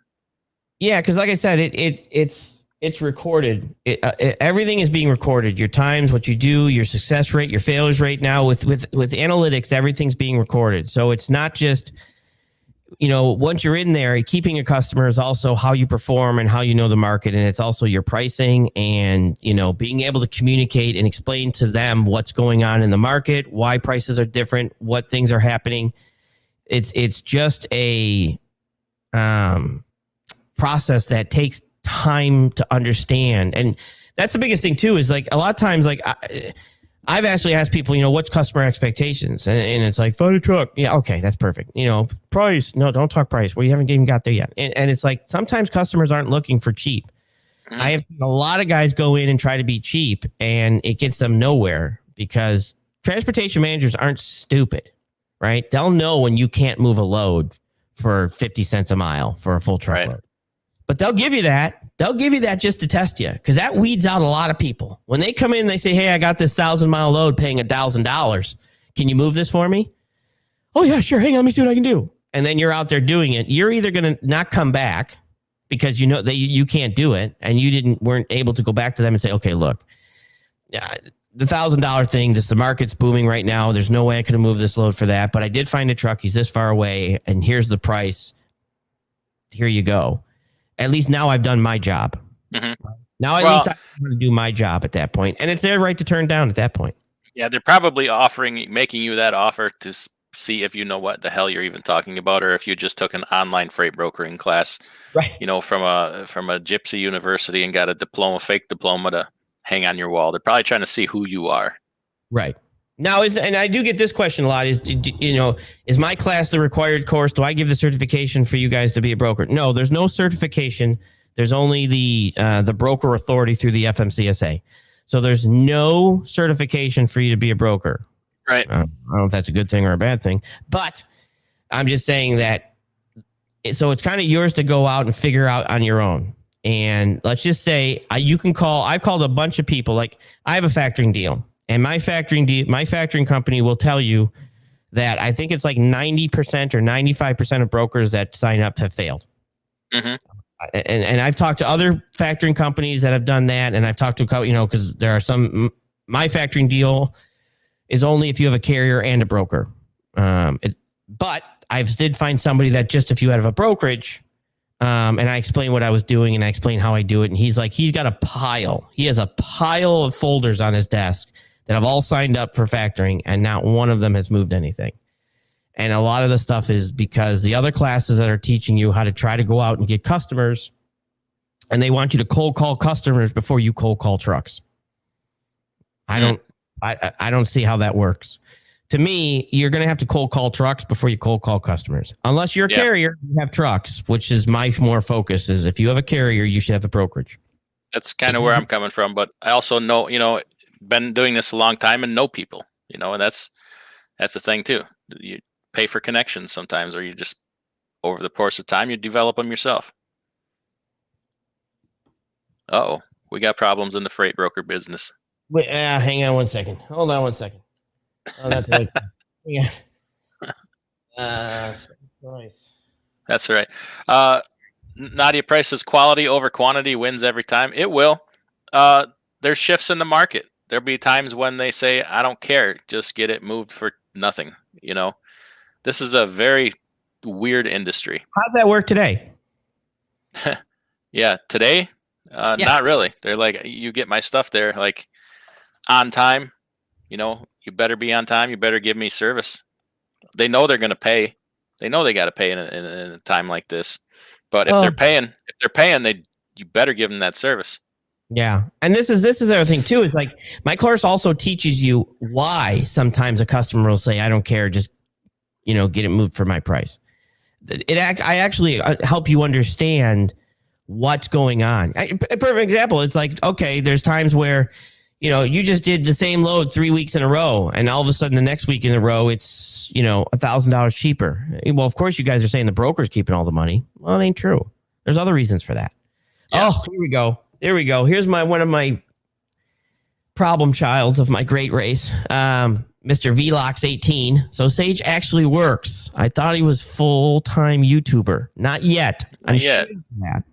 Yeah, because like I said, it's recorded. Everything is being recorded. Your times, what you do, your success rate, your failures rate. Now with analytics, everything's being recorded. So it's not just, once you're in there, keeping your customer is also how you perform and how you know the market. And it's also your pricing and, being able to communicate and explain to them what's going on in the market, why prices are different, what things are happening. It's just a process that takes time to understand. And that's the biggest thing too, is like a lot of times, like I've actually asked people, what's customer expectations? And it's like, find a truck. Yeah. Okay. That's perfect. Price. No, don't talk price. Well, you haven't even got there yet. And it's like, sometimes customers aren't looking for cheap. I have seen a lot of guys go in and try to be cheap and it gets them nowhere because transportation managers aren't stupid, right? They'll know when you can't move a load for 50 cents a mile for a full truckload. Right. But they'll give you that. They'll give you that just to test you because that weeds out a lot of people. When they come in and they say, hey, I got this 1,000-mile load paying $1,000. Can you move this for me? Oh, yeah, sure. Hang on. Let me see what I can do. And then you're out there doing it. You're either going to not come back because that you can't do it and you weren't able to go back to them and say, okay, look, the $1,000 thing, the market's booming right now. There's no way I could have moved this load for that. But I did find a truck. He's this far away. And here's the price. Here you go. At least now I've done my job. Mm-hmm. Now at least I'm going to do my job at that point. And it's their right to turn down at that point. Yeah, they're probably making you that offer to see if you know what the hell you're even talking about, or if you just took an online freight brokering class, right? From a gypsy university and got a fake diploma to hang on your wall. They're probably trying to see who you are. Right. Now, and I do get this question a lot, is my class the required course? Do I give the certification for you guys to be a broker? No, there's no certification. There's only the broker authority through the FMCSA. So there's no certification for you to be a broker. Right. I don't know if that's a good thing or a bad thing, but I'm just saying that. So it's kind of yours to go out and figure out on your own. And let's just say I've called a bunch of people. Like I have a factoring deal. And my factoring company will tell you that I think it's like 90% or 95% of brokers that sign up have failed. Mm-hmm. And I've talked to other factoring companies that have done that. And I've talked to, because there are some, my factoring deal is only if you have a carrier and a broker. But I did find somebody that just if you have a brokerage, and I explained what I was doing and I explained how I do it. And he's like, he has a pile of folders on his desk that have all signed up for factoring, and not one of them has moved anything. And a lot of the stuff is because the other classes that are teaching you how to try to go out and get customers, and they want you to cold call customers before you cold call trucks. I don't see how that works to me, you're going to have to cold call trucks before you cold call customers. Unless you're a carrier, you have trucks, which is my more focus. Is if you have a carrier, you should have a brokerage. That's kind of where I'm coming from, but I also know, been doing this a long time and know people, and that's the thing too. You pay for connections sometimes, or you just over the course of time you develop them yourself. Uh-oh, we got problems in the freight broker business. Wait, hang on one second. Hold on one second. Oh, that's right. Yeah. Nice. That's right. Nadia Price says quality over quantity wins every time. It will. There's shifts in the market. There'll be times when they say, I don't care, just get it moved for nothing. This is a very weird industry. How's that work today? Yeah, today, not really. They're like, you get my stuff there, like on time. You better be on time. You better give me service. They know they're going to pay. They know they got to pay in a time like this. But if they're paying, you better give them that service. Yeah, and this is the other thing too. Is like my course also teaches you why sometimes a customer will say, "I don't care, just get it moved for my price." I actually help you understand what's going on. A perfect example. It's like, okay, there's times where you just did the same load 3 weeks in a row, and all of a sudden the next week in a row it's $1,000 cheaper. Well, of course you guys are saying the broker's keeping all the money. Well, it ain't true. There's other reasons for that. Yeah. Oh, here we go. Here's one of my problem childs of my great race, Mr. Vlox 18. So Sage actually works. I thought he was full-time YouTuber. Not yet. Not yet. Sure that,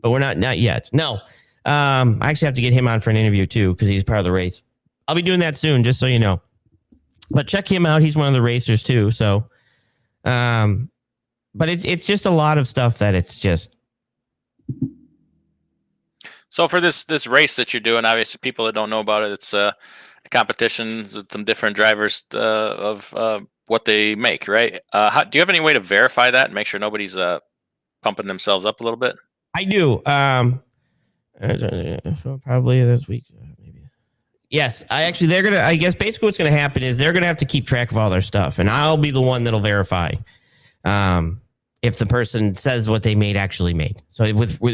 but we're not yet. No. I actually have to get him on for an interview too because he's part of the race. I'll be doing that soon, just so you know. But check him out. He's one of the racers too. So, but it's just a lot of stuff that it's just. So for this race that you're doing, obviously people that don't know about it, it's a competition with some different drivers of what they make, right? Do you have any way to verify that and make sure nobody's pumping themselves up a little bit? I do. Probably this week. Maybe. Yes, I guess basically what's going to happen is they're going to have to keep track of all their stuff, and I'll be the one that'll verify if the person says what they actually made. So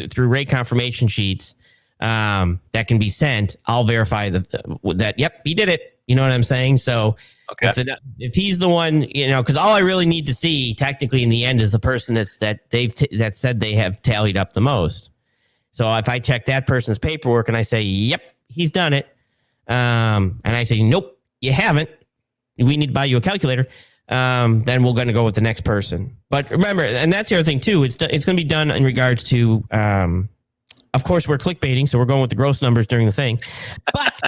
through rate confirmation sheets that can be sent, I'll verify that yep, he did it. You know what I'm saying? So okay. If he's the one, because all I really need to see technically in the end is the person that said they have tallied up the most. So if I check that person's paperwork and I say, yep, he's done it, and I say, nope, you haven't, we need to buy you a calculator, then we're going to go with the next person. But remember, and that's the other thing too, it's going to be done in regards to, of course, we're clickbaiting, so we're going with the gross numbers during the thing. But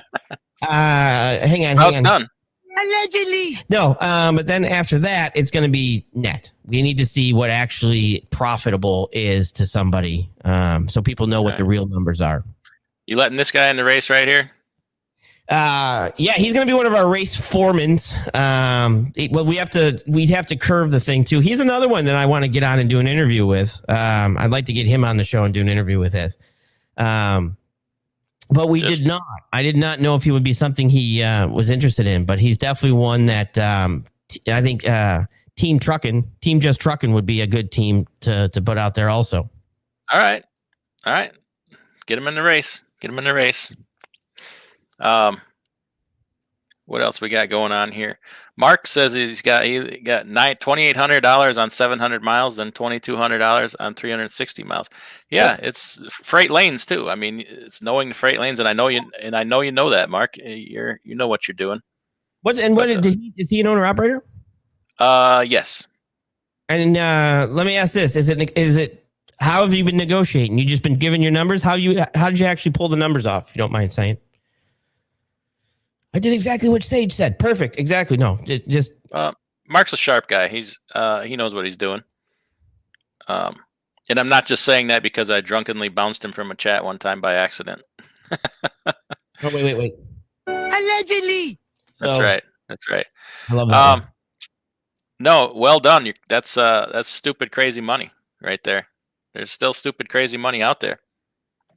hang on. It's done. Allegedly. No, but then after that, it's going to be net. We need to see what actually profitable is to somebody, so people know what the real numbers are. You letting this guy in the race right here? Yeah, he's going to be one of our race foremans. Well, we'd have to curve the thing too. He's another one that I want to get on and do an interview with. I'd like to get him on the show and do an interview with it. But we did not. I did not know if he would be something he was interested in, but he's definitely one that I think Team Just Trucking would be a good team to put out there also. All right. Get him in the race. What else we got going on here? Mark says he got $2,800 on 700 miles, then $2,200 on 360 miles. Yeah, it's freight lanes too. I mean, it's knowing the freight lanes, and I know you know that, Mark. You know what you're doing. Is he an owner operator? Yes. And let me ask this: Is it how have you been negotiating? You just been given your numbers? How did you actually pull the numbers off? If you don't mind saying. I did exactly what Sage said. Perfect. Exactly. No, just. Mark's a sharp guy. He knows what he's doing. And I'm not just saying that because I drunkenly bounced him from a chat one time by accident. Oh, wait. Allegedly. That's right. I love that. No, well done. That's stupid, crazy money right there. There's still stupid, crazy money out there.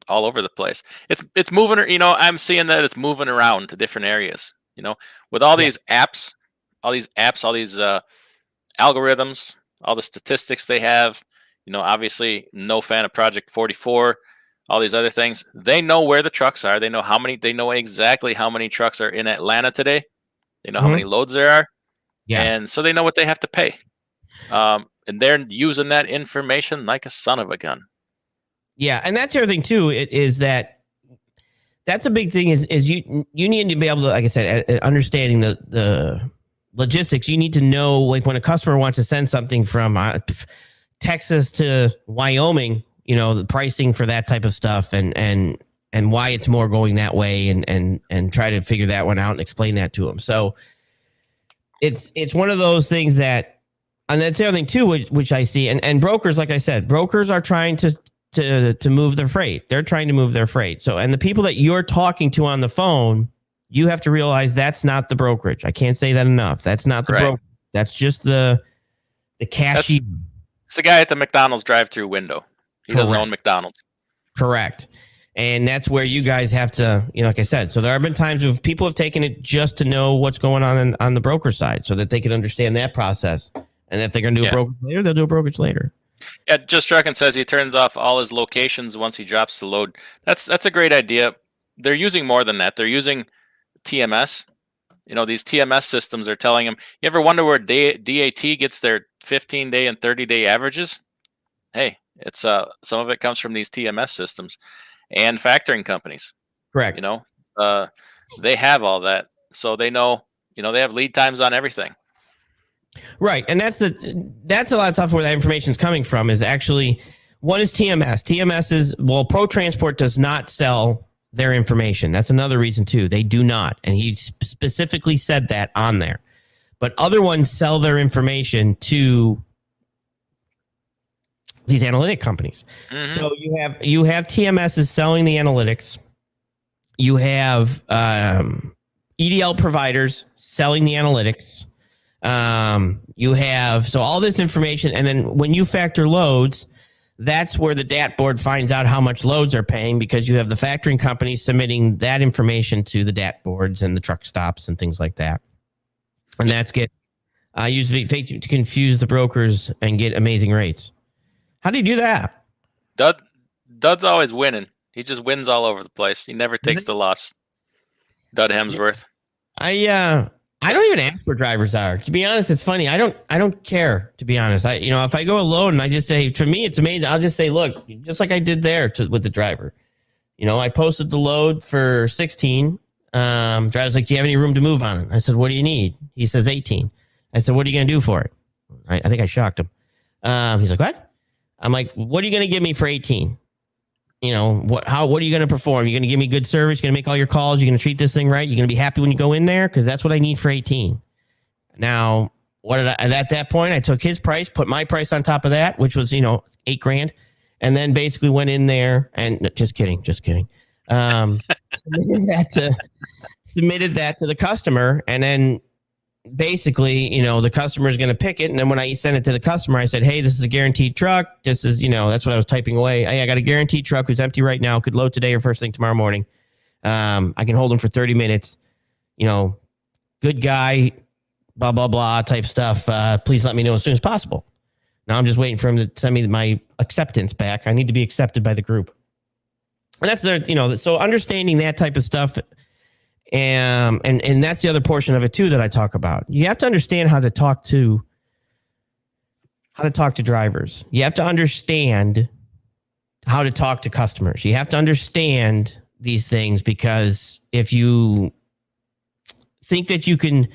All over the place. It's moving, I'm seeing that it's moving around to different areas, with all these apps apps, all these algorithms, all the statistics they have. Obviously, no fan of Project 44. All these other things. They know where the trucks are. They know how many. They know exactly how many trucks are in Atlanta today. They know how many loads there are, Yeah. and so they know what they have to pay. And they're using that information like a son of a gun. Yeah, and that's the other thing too. It is that's a big thing. Is you need to be able to, like I said, understanding the logistics. You need to know, like, when a customer wants to send something from Texas to Wyoming, the pricing for that type of stuff, and why it's more going that way, and try to figure that one out and explain that to them. So it's one of those things that, and that's the other thing too, which I see, and brokers, like I said, brokers are trying to move their freight. They're trying to move their freight. So, and the people that you're talking to on the phone, you have to realize that's not the brokerage. I can't say that enough. That's not the brokerage. That's just the cashier. It's the guy at the McDonald's drive-through window. He doesn't own McDonald's. Correct. And that's where you guys have to, like I said. So there have been times where people have taken it just to know what's going on the broker side, so that they can understand that process. And if they're going to do a brokerage later, they'll do a brokerage later. Yeah, Just Truckin' says he turns off all his locations once he drops the load. That's a great idea. They're using more than that. They're using TMS. These TMS systems are telling them. You ever wonder where DAT gets their 15-day and 30-day averages? Hey, it's some of it comes from these TMS systems and factoring companies. Correct. They have all that, so they know. They have lead times on everything. Right, and that's a lot of stuff where that information is coming from. Is actually, one is TMS. TMS is, well, Pro Transport does not sell their information. That's another reason too. They do not, and he specifically said that on there. But other ones sell their information to these analytic companies. Mm-hmm. So you have TMS is selling the analytics. You have EDL providers selling the analytics. You have, so all this information, and then when you factor loads, that's where the DAT board finds out how much loads are paying, because you have the factoring companies submitting that information to the DAT boards and the truck stops and things like that. And that's usually to confuse the brokers and get amazing rates. How do you do that? Dud's always winning. He just wins all over the place. He never takes the loss. Dud Hemsworth. I don't even ask where drivers are. To be honest, it's funny. I don't care, to be honest. If I go a load and I just say, to me, it's amazing. I'll just say, look, just like I did there with the driver. I posted the load for 16. Driver's like, do you have any room to move on it? I said, what do you need? He says 18. I said, what are you going to do for it? I think I shocked him. He's like, what? I'm like, what are you going to give me for 18? What are you going to perform? You're going to give me good service? You're going to make all your calls? You're going to treat this thing right? You're going to be happy when you go in there? Because that's what I need for 18. Now, at that point, I took his price, put my price on top of that, which was, $8,000. And then basically went in there and just kidding. Submitted that to the customer. And then basically, the customer is going to pick it. And then when I sent it to the customer, I said, hey, this is a guaranteed truck. This is, that's what I was typing away. Hey, I got a guaranteed truck who's empty right now. Could load today or first thing tomorrow morning. I can hold him for 30 minutes. Good guy, blah, blah, blah type stuff. Please let me know as soon as possible. Now I'm just waiting for him to send me my acceptance back. I need to be accepted by the group. And that's so understanding that type of stuff. And that's the other portion of it too that I talk about. You have to understand how to talk to drivers. You have to understand how to talk to customers. You have to understand these things, because if you think that you can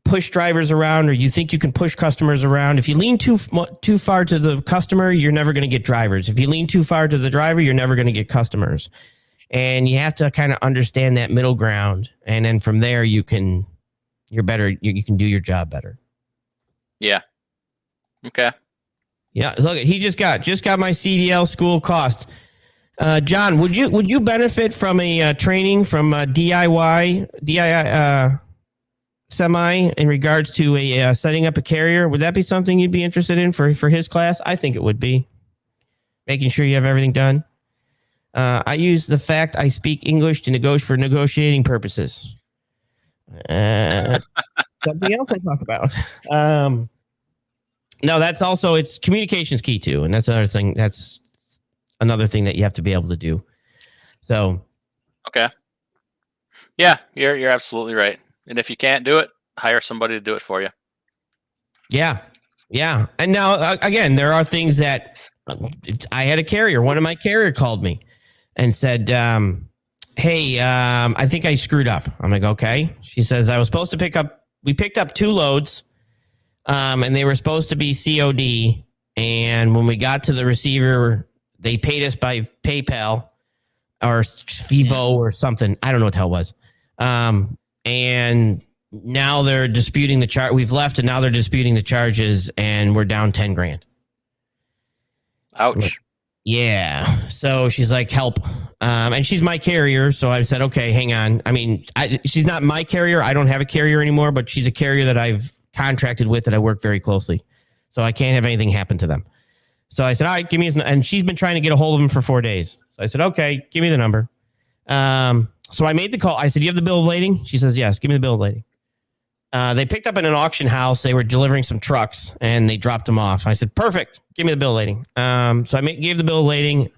push drivers around, or you think you can push customers around, if you lean too far to the customer, you're never going to get drivers. If you lean too far to the driver, you're never going to get customers. And you have to kind of understand that middle ground. And then from there, you can do your job better. Yeah. Okay. Yeah. Look, he just got my CDL school cost. John, would you benefit from a training from DIY semi in regards to setting up a carrier? Would that be something you'd be interested in for his class? I think it would be. Making sure you have everything done. I use the fact I speak English for negotiating purposes. something else I talk about. No, that's also, it's communication's key too. And that's another thing. That's another thing that you have to be able to do. So. Okay. Yeah, you're absolutely right. And if you can't do it, hire somebody to do it for you. Yeah. Yeah. And now, again, there are things that I had a carrier. One of my carrier called me and said, hey, I think I screwed up. I'm like, okay. She says, I was supposed to we picked up 2 loads, and they were supposed to be COD. And when we got to the receiver, they paid us by PayPal or Vivo or something. I don't know what the hell it was. And now they're disputing the charge. We've left, and now they're disputing the charges, and we're down $10,000. Ouch. Like, yeah. So she's like, help. And she's my carrier. So I said, okay, hang on. I mean, she's not my carrier. I don't have a carrier anymore, but she's a carrier that I've contracted with that I work very closely. So I can't have anything happen to them. So I said, all right, give me his, and she's been trying to get a hold of him for 4 days. So I said, okay, give me the number. So I made the call. I said, you have the bill of lading? She says, yes, give me the bill of lading. They picked up in an auction house. They were delivering some trucks, and they dropped them off. I said, perfect. Give me the bill of lading. So I gave the bill of lading.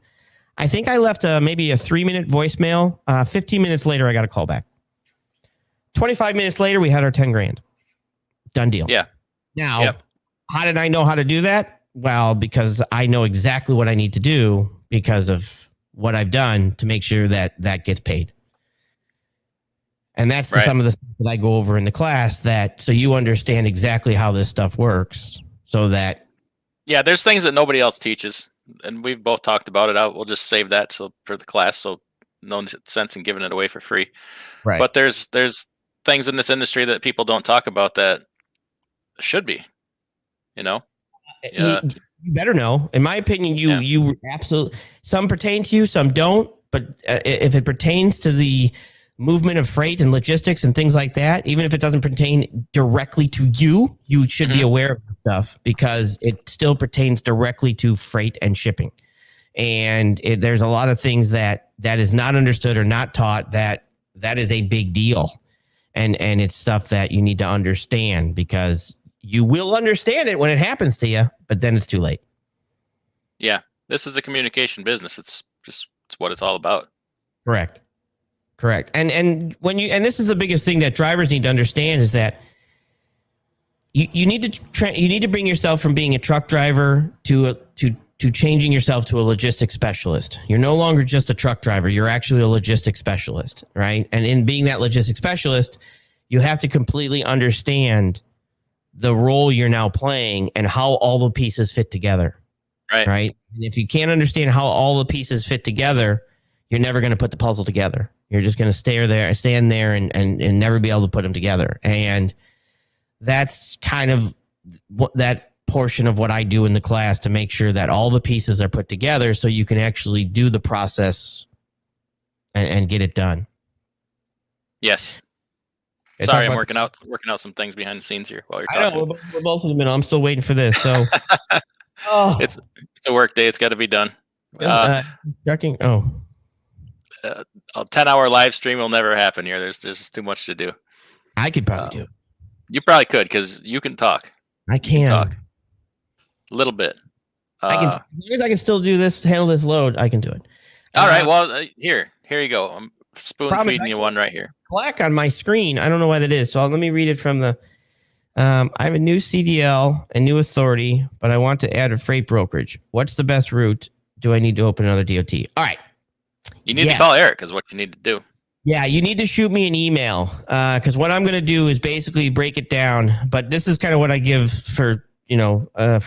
I think I left maybe a 3-minute voicemail. 15 minutes later, I got a call back. 25 minutes later, we had our $10,000. Done deal. Yeah. Now, How did I know how to do that? Well, because I know exactly what I need to do because of what I've done to make sure that that gets paid. And that's some of the stuff that I go over in the class, that so you understand exactly how this stuff works, so that. Yeah, there's things that nobody else teaches, and we've both talked about it. We'll just save that for the class, so no sense in giving it away for free. Right. But there's things in this industry that people don't talk about that should be, you know. You better know. In my opinion, you absolutely, some pertain to you, some don't. But if it pertains to the movement of freight and logistics and things like that, even if it doesn't pertain directly to you, you should be aware of the stuff, because it still pertains directly to freight and shipping. And there's a lot of things that is not understood or not taught that is a big deal. And it's stuff that you need to understand, because you will understand it when it happens to you, but then it's too late. Yeah. This is a communication business. It's what it's all about. Correct. And this is the biggest thing that drivers need to understand, is that you need to bring yourself from being a truck driver to changing yourself to a logistics specialist. You're no longer just a truck driver. You're actually a logistics specialist, right? And in being that logistics specialist, you have to completely understand the role you're now playing and how all the pieces fit together. Right. And if you can't understand how all the pieces fit together, you're never going to put the puzzle together. You're just going to stand there and never be able to put them together. And that's kind of that portion of what I do in the class, to make sure that all the pieces are put together so you can actually do the process and get it done. Yes. Sorry, I'm working out some things behind the scenes here while you're talking. I know, we're both in the middle. I'm still waiting for this. So it's a work day. It's got to be done. A 10-hour live stream will never happen here. There's just too much to do. I could probably do it. You probably could, because you can talk. I can talk a little bit. I can, as long as I can still do this, handle this load, I can do it. All right. Well, here you go. I'm spoon feeding you one right here. Black on my screen. I don't know why that is. So let me read it from the. I have a new CDL and new authority, but I want to add a freight brokerage. What's the best route? Do I need to open another DOT? All right. You need to call Eric, is what you need to do. Yeah, you need to shoot me an email, because what I'm going to do is basically break it down. But this is kind of what I give for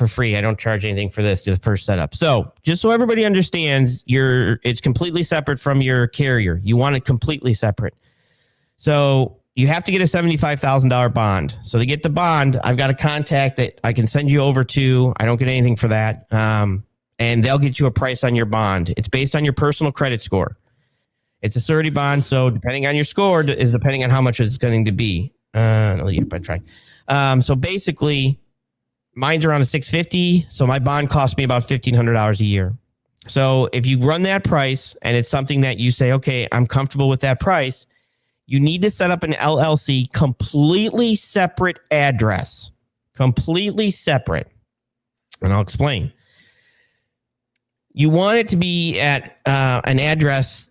free. I don't charge anything for this, the first setup. So just so everybody understands, it's completely separate from your carrier. You want it completely separate. So you have to get a $75,000 bond. So to get the bond, I've got a contact that I can send you over to. I don't get anything for that. And they'll get you a price on your bond. It's based on your personal credit score. It's a surety bond, so depending on your score is depending on how much it's going to be. So basically, mine's around a 650. So my bond costs me about $1,500 a year. So if you run that price and it's something that you say, okay, I'm comfortable with that price, you need to set up an LLC, completely separate address, completely separate. And I'll explain. You want it to be at an address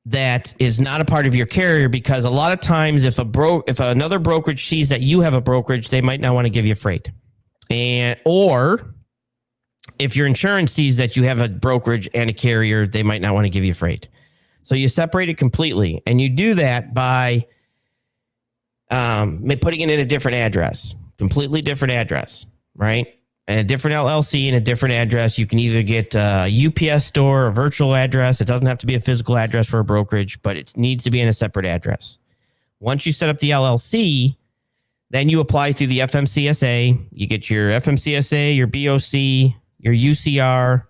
that is not a part of your carrier, because a lot of times if another brokerage sees that you have a brokerage, they might not want to give you freight. Or if your insurance sees that you have a brokerage and a carrier, they might not want to give you freight. So you separate it completely, and you do that by putting it in a different address, completely different address, right? A different LLC and a different address. You can either get a UPS store, a virtual address. It doesn't have to be a physical address for a brokerage, but it needs to be in a separate address. Once you set up the LLC, then you apply through the FMCSA. You get your FMCSA, your BOC, your UCR.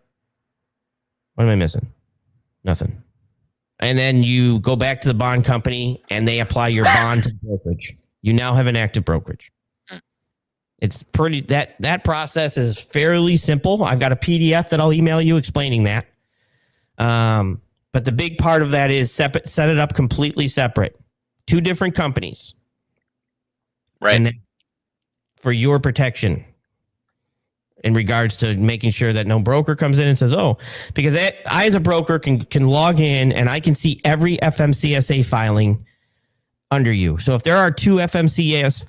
What am I missing? Nothing. And then you go back to the bond company and they apply your bond to the brokerage. You now have an active brokerage. It's pretty, that process is fairly simple. I've got a PDF that I'll email you explaining that. But the big part of that is set it up completely separate. 2 different companies. Right. And for your protection in regards to making sure that no broker comes in and says, oh, because I as a broker can log in and I can see every FMCSA filing under you. So if there are 2 FMCSA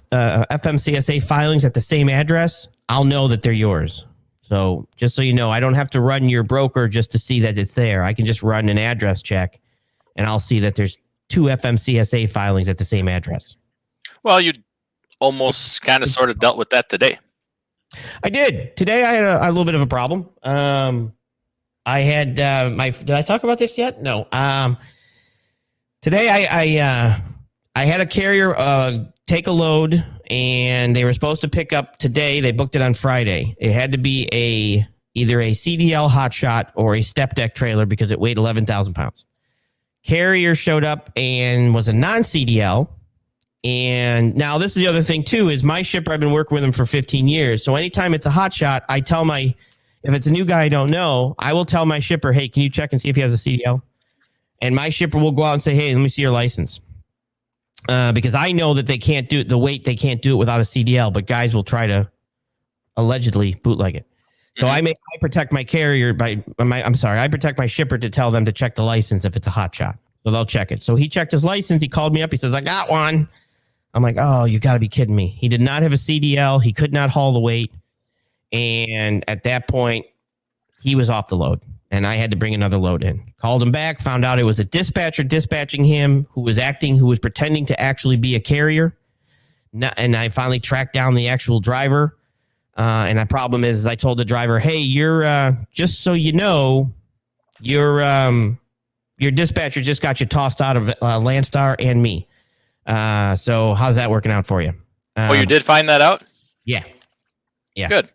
filings at the same address, I'll know that they're yours. So just so you know, I don't have to run your broker just to see that it's there. I can just run an address check and I'll see that there's 2 FMCSA filings at the same address. Well, you almost kind of sort of dealt with that today. I did. Today I had a little bit of a problem. I had did I talk about this yet? No. Today I had a carrier take a load, and they were supposed to pick up today. They booked it on Friday. It had to be either a CDL hotshot or a step deck trailer because it weighed 11,000 pounds. Carrier showed up and was a non-CDL. And now this is the other thing too, is my shipper, I've been working with him for 15 years. So anytime it's a hotshot, I tell if it's a new guy I don't know, I will tell my shipper, hey, can you check and see if he has a CDL? And my shipper will go out and say, hey, let me see your license. Because I know that they can't do it, they can't do it without a CDL, but guys will try to allegedly bootleg it. So I protect my carrier I protect my shipper to tell them to check the license if it's a hot shot. So they'll check it. So he checked his license. He called me up. He says, I got one. I'm like, oh, you got to be kidding me. He did not have a CDL. He could not haul the weight. And at that point, he was off the load. And I had to bring another load in. Called him back, found out it was a dispatcher dispatching him who was pretending to actually be a carrier. And I finally tracked down the actual driver. And the problem is I told the driver, hey, you're just so you know, your dispatcher just got you tossed out of Landstar and me. So how's that working out for you? You did find that out? Yeah. Good.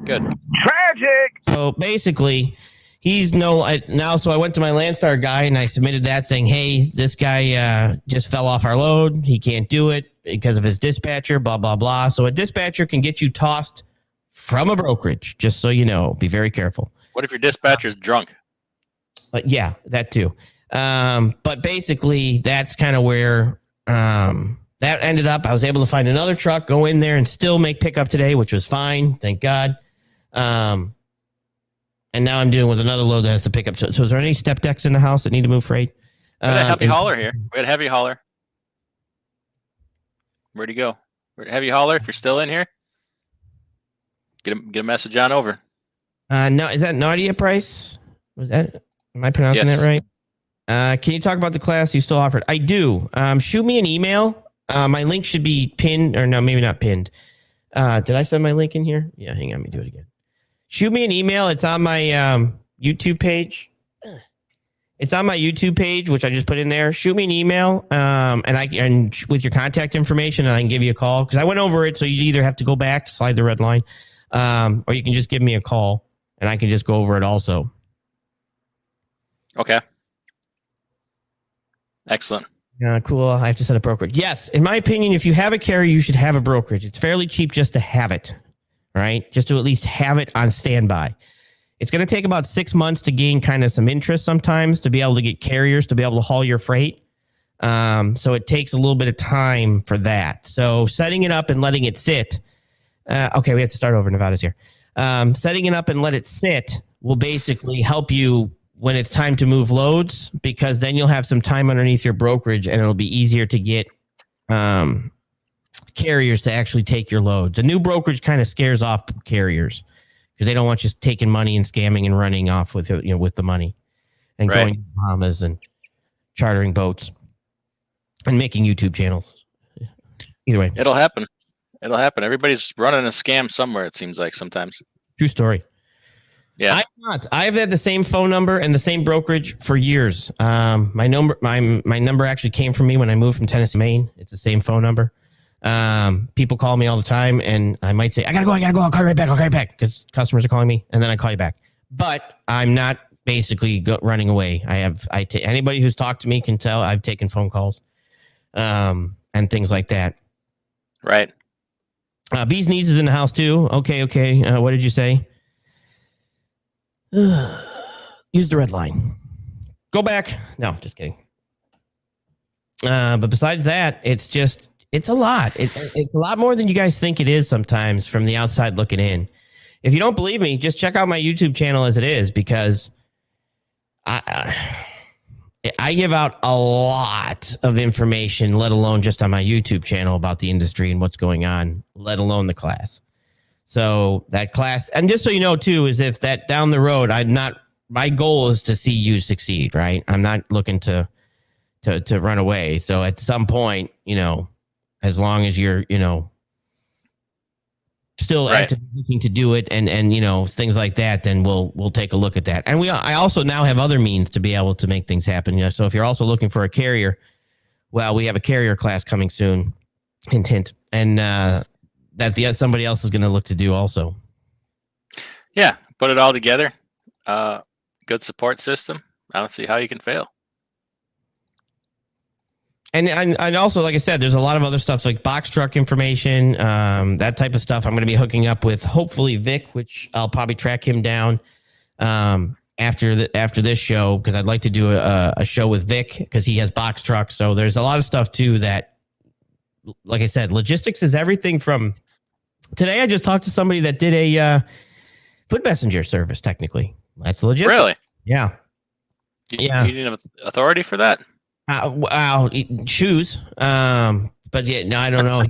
Tragic. So basically, he's now. So I went to my Landstar guy and I submitted that saying, hey, this guy just fell off our load. He can't do it because of his dispatcher, blah, blah, blah. So a dispatcher can get you tossed from a brokerage, just so you know. Be very careful. What if your dispatcher's drunk? Yeah, that too. But basically, that's kind of where that ended up. I was able to find another truck, go in there, and still make pickup today, which was fine, thank God. And now I'm dealing with another load that has to pick up. So is there any step decks in the house that need to move freight? We had a heavy hauler here. We had a heavy hauler. Where'd he go? Heavy hauler, if you're still in here, get a message on over. No, is that Nadia Price? Am I pronouncing that right? Can you talk about the class you still offered? I do. Shoot me an email. My link should be pinned, or no, maybe not pinned. Did I send my link in here? Yeah, hang on, let me do it again. Shoot me an email. It's on my YouTube page. It's on my YouTube page, which I just put in there. Shoot me an email, and with your contact information, and I can give you a call, because I went over it. So you either have to go back, slide the red line, or you can just give me a call, and I can just go over it also. Okay. Excellent. Cool. I have to set a brokerage. Yes, in my opinion, if you have a carrier, you should have a brokerage. It's fairly cheap just to have it, right? Just to at least have it on standby. It's going to take about 6 months to gain kind of some interest sometimes to be able to get carriers to be able to haul your freight. So it takes a little bit of time for that. So setting it up and letting it sit. Okay, we have to start over. Nevada's here. Setting it up and let it sit will basically help you when it's time to move loads, because then you'll have some time underneath your brokerage and it'll be easier to get carriers to actually take your loads. A new brokerage kind of scares off carriers because they don't want you taking money and scamming and running off with with the money and going to Bahamas and chartering boats and making YouTube channels. Either way, it'll happen. It'll happen. Everybody's running a scam somewhere, it seems like sometimes. True story. Yeah. I'm not. I've had the same phone number and the same brokerage for years. My number actually came from me when I moved from Tennessee, Maine. It's the same phone number. People call me all the time, and I might say, I gotta go. I'll call you right back, because customers are calling me, and then I call you back. But I'm not basically running away. Anybody who's talked to me can tell I've taken phone calls, and things like that. Right. Bee's Knees is in the house too. Okay. What did you say? Use the red line. Go back. No, just kidding. But besides that, it's a lot. It's a lot more than you guys think it is sometimes from the outside looking in. If you don't believe me, just check out my YouTube channel as it is, because I give out a lot of information, let alone just on my YouTube channel about the industry and what's going on, let alone the class. So that class, and just so you know too, is if that down the road, my goal is to see you succeed, right? I'm not looking to run away. So at some point, as long as you're, still actively looking to do it and things like that, then we'll take a look at that. And I also now have other means to be able to make things happen. So if you're also looking for a carrier, well, we have a carrier class coming soon, hint, and that somebody else is going to look to do also. Yeah, put it all together. Good support system. I don't see how you can fail. And also, like I said, there's a lot of other stuff like box truck information, that type of stuff. I'm going to be hooking up with hopefully Vic, which I'll probably track him down after this show, because I'd like to do a show with Vic because he has box trucks. So there's a lot of stuff too that, like I said, logistics is everything from. Today I just talked to somebody that did a foot messenger service. Technically, that's logistics. Really? Yeah. You need an authority for that? Wow, shoes. But yeah, no, I don't know.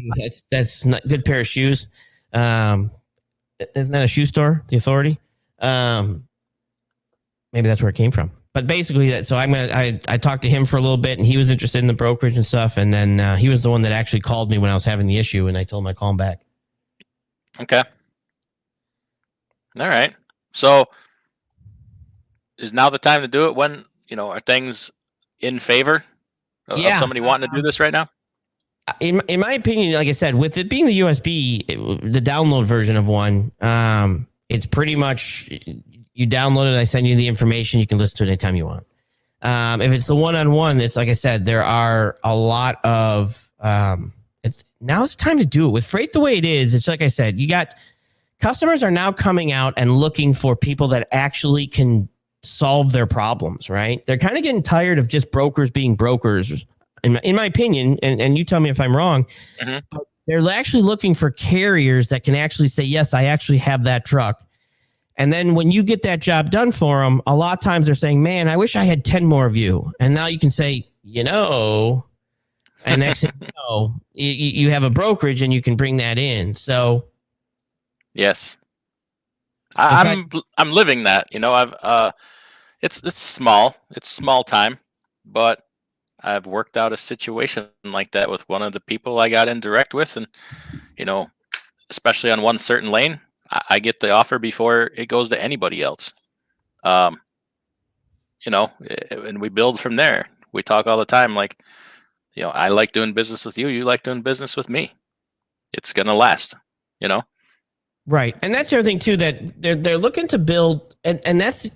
That's not a good pair of shoes. Isn't that a shoe store? The Authority. Maybe that's where it came from. But basically, so I talked to him for a little bit, and he was interested in the brokerage and stuff. And then he was the one that actually called me when I was having the issue, and I told him I'd call him back. Okay. All right. So is now the time to do it? When are things in favor of somebody wanting to do this right now? In my opinion, like I said, with it being the USB, the download version of one, it's pretty much you download it. I send you the information. You can listen to it anytime you want. If it's the one-on-one, it's like I said, there are a lot of. Now's the time to do it with freight the way it is. It's like I said, you got customers are now coming out and looking for people that actually can solve their problems, right? They're kind of getting tired of just brokers being brokers, in my opinion, and you tell me if I'm wrong. Mm-hmm. But they're actually looking for carriers that can actually say, yes, I actually have that truck. And then when you get that job done for them, a lot of times they're saying, man, I wish I had 10 more of you. And now you can say, and next thing you know, you have a brokerage and you can bring that in. So yes. I'm living that, I've it's small time, but I've worked out a situation like that with one of the people I got in direct with, and especially on one certain lane, I get the offer before it goes to anybody else. And we build from there. We talk all the time, like, I like doing business with you, you like doing business with me. It's gonna last, Right. And that's the other thing too, that they're looking to build, and that's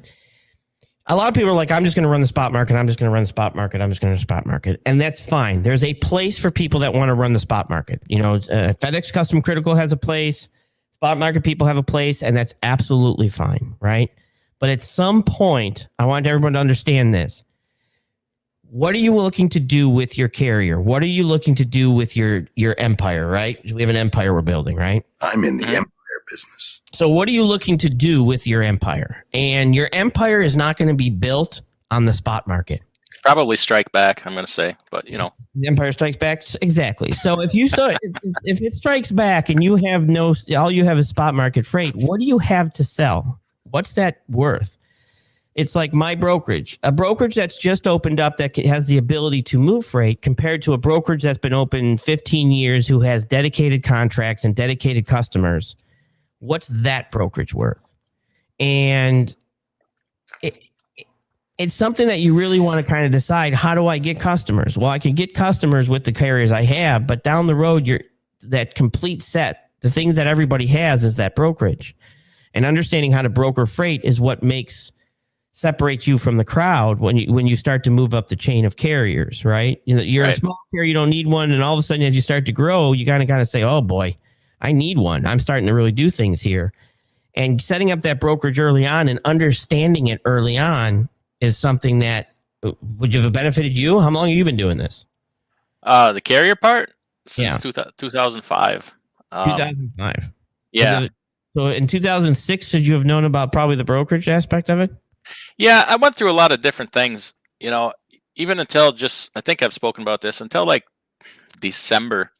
a lot of people are like, I'm just going to run the spot market. I'm just going to run the spot market. I'm just going to spot market. And that's fine. There's a place for people that want to run the spot market. FedEx Custom Critical has a place, spot market people have a place, and that's absolutely fine. Right. But at some point, I want everyone to understand this. what are you looking to do with your carrier? What are you looking to do with your empire, right? We have an empire we're building, right? I'm in the empire business. So what are you looking to do with your empire? And your empire is not going to be built on the spot market. Probably strike back, I'm going to say, but you know. The Empire Strikes Back, exactly. So if you start, if it strikes back and you have all you have is spot market freight, what do you have to sell? What's that worth? It's like my brokerage, a brokerage that's just opened up that has the ability to move freight compared to a brokerage that's been open 15 years who has dedicated contracts and dedicated customers. What's that brokerage worth? And it's something that you really want to kind of decide, how do I get customers? Well, I can get customers with the carriers I have, but down the road, that complete set, the things that everybody has is that brokerage. And understanding how to broker freight is what separates you from the crowd when you start to move up the chain of carriers, right? You're right. A small carrier, you don't need one. And all of a sudden, as you start to grow, you got to say, oh boy, I need one. I'm starting to really do things here. And setting up that brokerage early on and understanding it early on is something that would have benefited you. How long have you been doing this? The carrier part since 2005. 2005. Yeah. So in 2006, should you have known about probably the brokerage aspect of it? Yeah, I went through a lot of different things, even until I think I've spoken about this until like December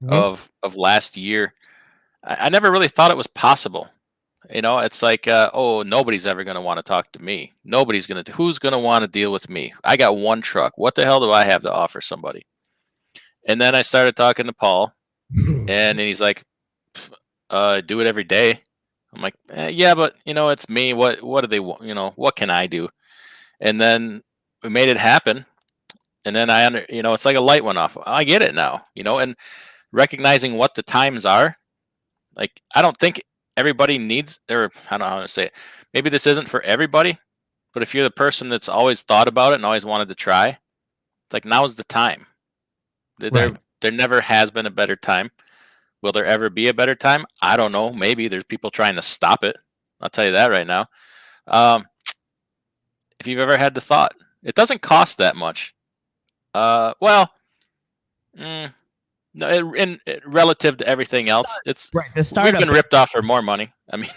of last year. I never really thought it was possible. It's like, nobody's ever going to want to talk to me. Who's going to want to deal with me? I got one truck. What the hell do I have to offer somebody? And then I started talking to Paul and he's like, do it every day. I'm like, yeah, but it's me. What do they want? What can I do? And then we made it happen. And then it's like a light went off. I get it now, and recognizing what the times are. Like, I don't think everybody needs, or I don't know how to say it. Maybe this isn't for everybody, but if you're the person that's always thought about it and always wanted to try, it's like, now's the time. There never has been a better time. Will there ever be a better time? I don't know. Maybe there's people trying to stop it. I'll tell you that right now. If you've ever had the thought, it doesn't cost that much. No, relative to everything else, we've been ripped off for more money. I mean,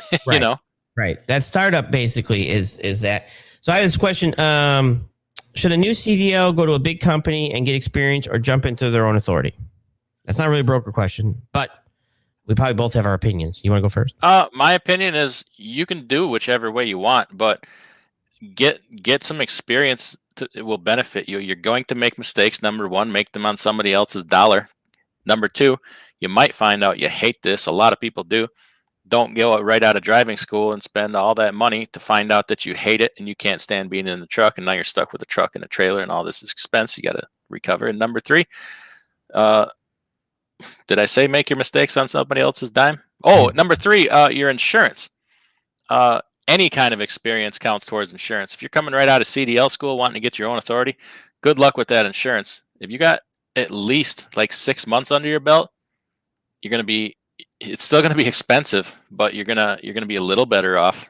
Right. That startup basically is that. So I have this question. Should a new CDL go to a big company and get experience or jump into their own authority? That's not really a broker question, but we probably both have our opinions. You want to go first? My opinion is you can do whichever way you want, but get some experience. It will benefit you. You're going to make mistakes. Number one, make them on somebody else's dollar. Number two, you might find out you hate this. A lot of people do. Don't go right out of driving school and spend all that money to find out that you hate it and you can't stand being in the truck, and now you're stuck with a truck and a trailer and all this expense you got to recover. And number three, did I say make your mistakes on somebody else's dime? Oh, number three, your insurance. Any kind of experience counts towards insurance. If you're coming right out of CDL school wanting to get your own authority, good luck with that insurance. If you got at least like 6 months under your belt, it's still going to be expensive, but you're going to be a little better off.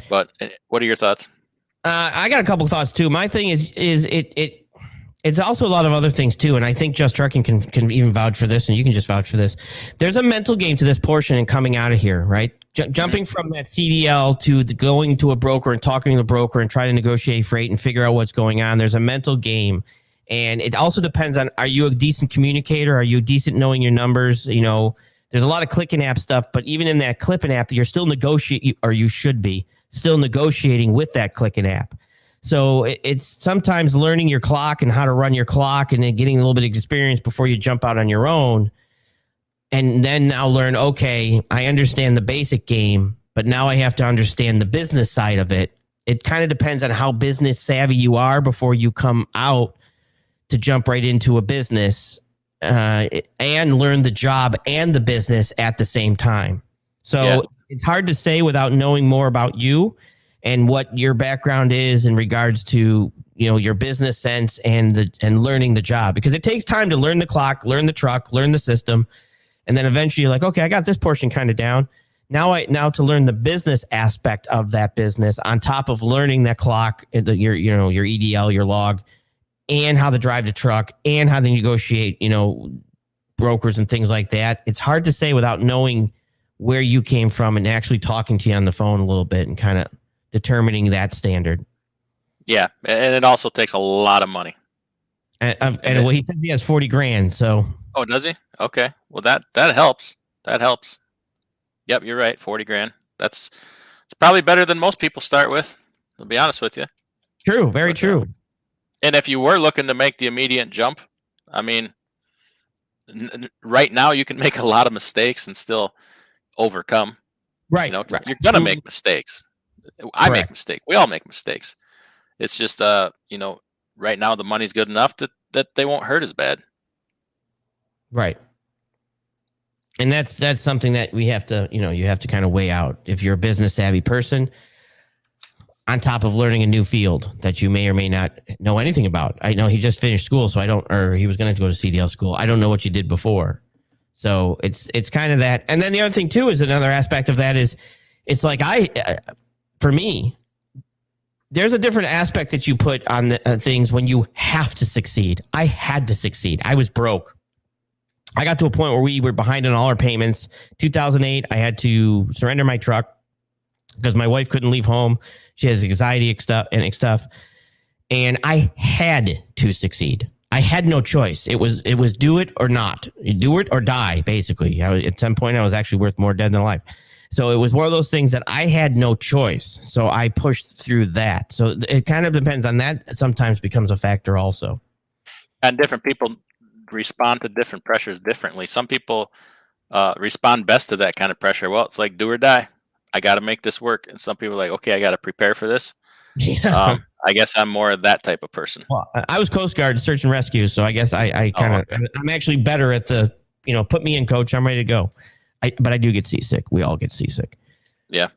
But what are your thoughts? I got a couple thoughts too. My thing is it's also a lot of other things too, and I think Just Trucking can even vouch for this, and you can just vouch for this. There's a mental game to this portion and coming out of here, right? Jumping from that CDL to going to a broker and talking to the broker and trying to negotiate freight and figure out what's going on. There's a mental game, and it also depends on, are you a decent communicator? Are you decent knowing your numbers? There's a lot of clicking app stuff, but even in that clipping app, you're still negotiating, or you should be still negotiating with that clicking app. So it's sometimes learning your clock and how to run your clock and then getting a little bit of experience before you jump out on your own. And then now learn, okay, I understand the basic game, but now I have to understand the business side of it. It kind of depends on how business savvy you are before you come out to jump right into a business and learn the job and the business at the same time. So It's hard to say without knowing more about you and what your background is in regards to, your business sense and learning the job, because it takes time to learn the clock, learn the truck, learn the system. And then eventually you're like, okay, I got this portion kind of down. Now to learn the business aspect of that business on top of learning that clock, your EDL, your log, and how to drive the truck and how to negotiate, brokers and things like that. It's hard to say without knowing where you came from and actually talking to you on the phone a little bit and kind of determining that standard. Yeah, and it also takes a lot of money. And well, he says he has 40 grand. So. Oh, does he? Okay. Well, that helps. That helps. Yep, you're right. 40 grand. It's probably better than most people start with. I'll be honest with you. True. Very true. And if you were looking to make the immediate jump, I mean, right now you can make a lot of mistakes and still overcome. Right. You're gonna make mistakes. I make mistakes. We all make mistakes. It's just right now the money's good enough that they won't hurt as bad. Right. And that's something that we have to, you have to kind of weigh out. If you're a business savvy person, on top of learning a new field that you may or may not know anything about. I know he just finished school, so he was going to go to CDL school. I don't know what you did before. So it's kind of that. And then the other thing too is another aspect of that is it's like for me, there's a different aspect that you put on the things when you have to succeed. I had to succeed. I was broke. I got to a point where we were behind on all our payments. 2008, I had to surrender my truck because my wife couldn't leave home. She has anxiety and stuff. And I had to succeed. I had no choice. It was do it or not. Do it or die, basically. At some point, I was actually worth more dead than alive. So it was one of those things that I had no choice. So I pushed through that. So it kind of depends on that. Sometimes becomes a factor also. And different people respond to different pressures differently. Some people respond best to that kind of pressure. Well, it's like do or die. I got to make this work. And some people are like, okay, I got to prepare for this. Yeah. I guess I'm more of that type of person. Well, I was Coast Guard search and rescue. So I guess I kind of, I'm actually better at the, put me in, coach. I'm ready to go. But I do get seasick. We all get seasick. Yeah.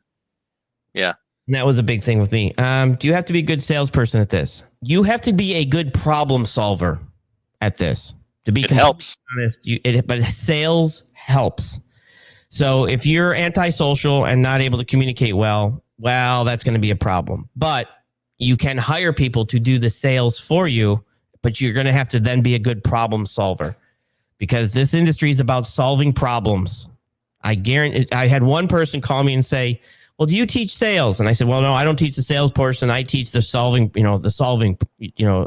Yeah. And that was a big thing with me. Do you have to be a good salesperson at this? You have to be a good problem solver at this. To be helps. Honest, but sales helps. So if you're antisocial and not able to communicate well, that's going to be a problem. But you can hire people to do the sales for you, but you're going to have to then be a good problem solver because this industry is about solving problems. I guarantee. I had one person call me and say, well, do you teach sales? And I said, well, no, I don't teach the sales portion. I teach the solving,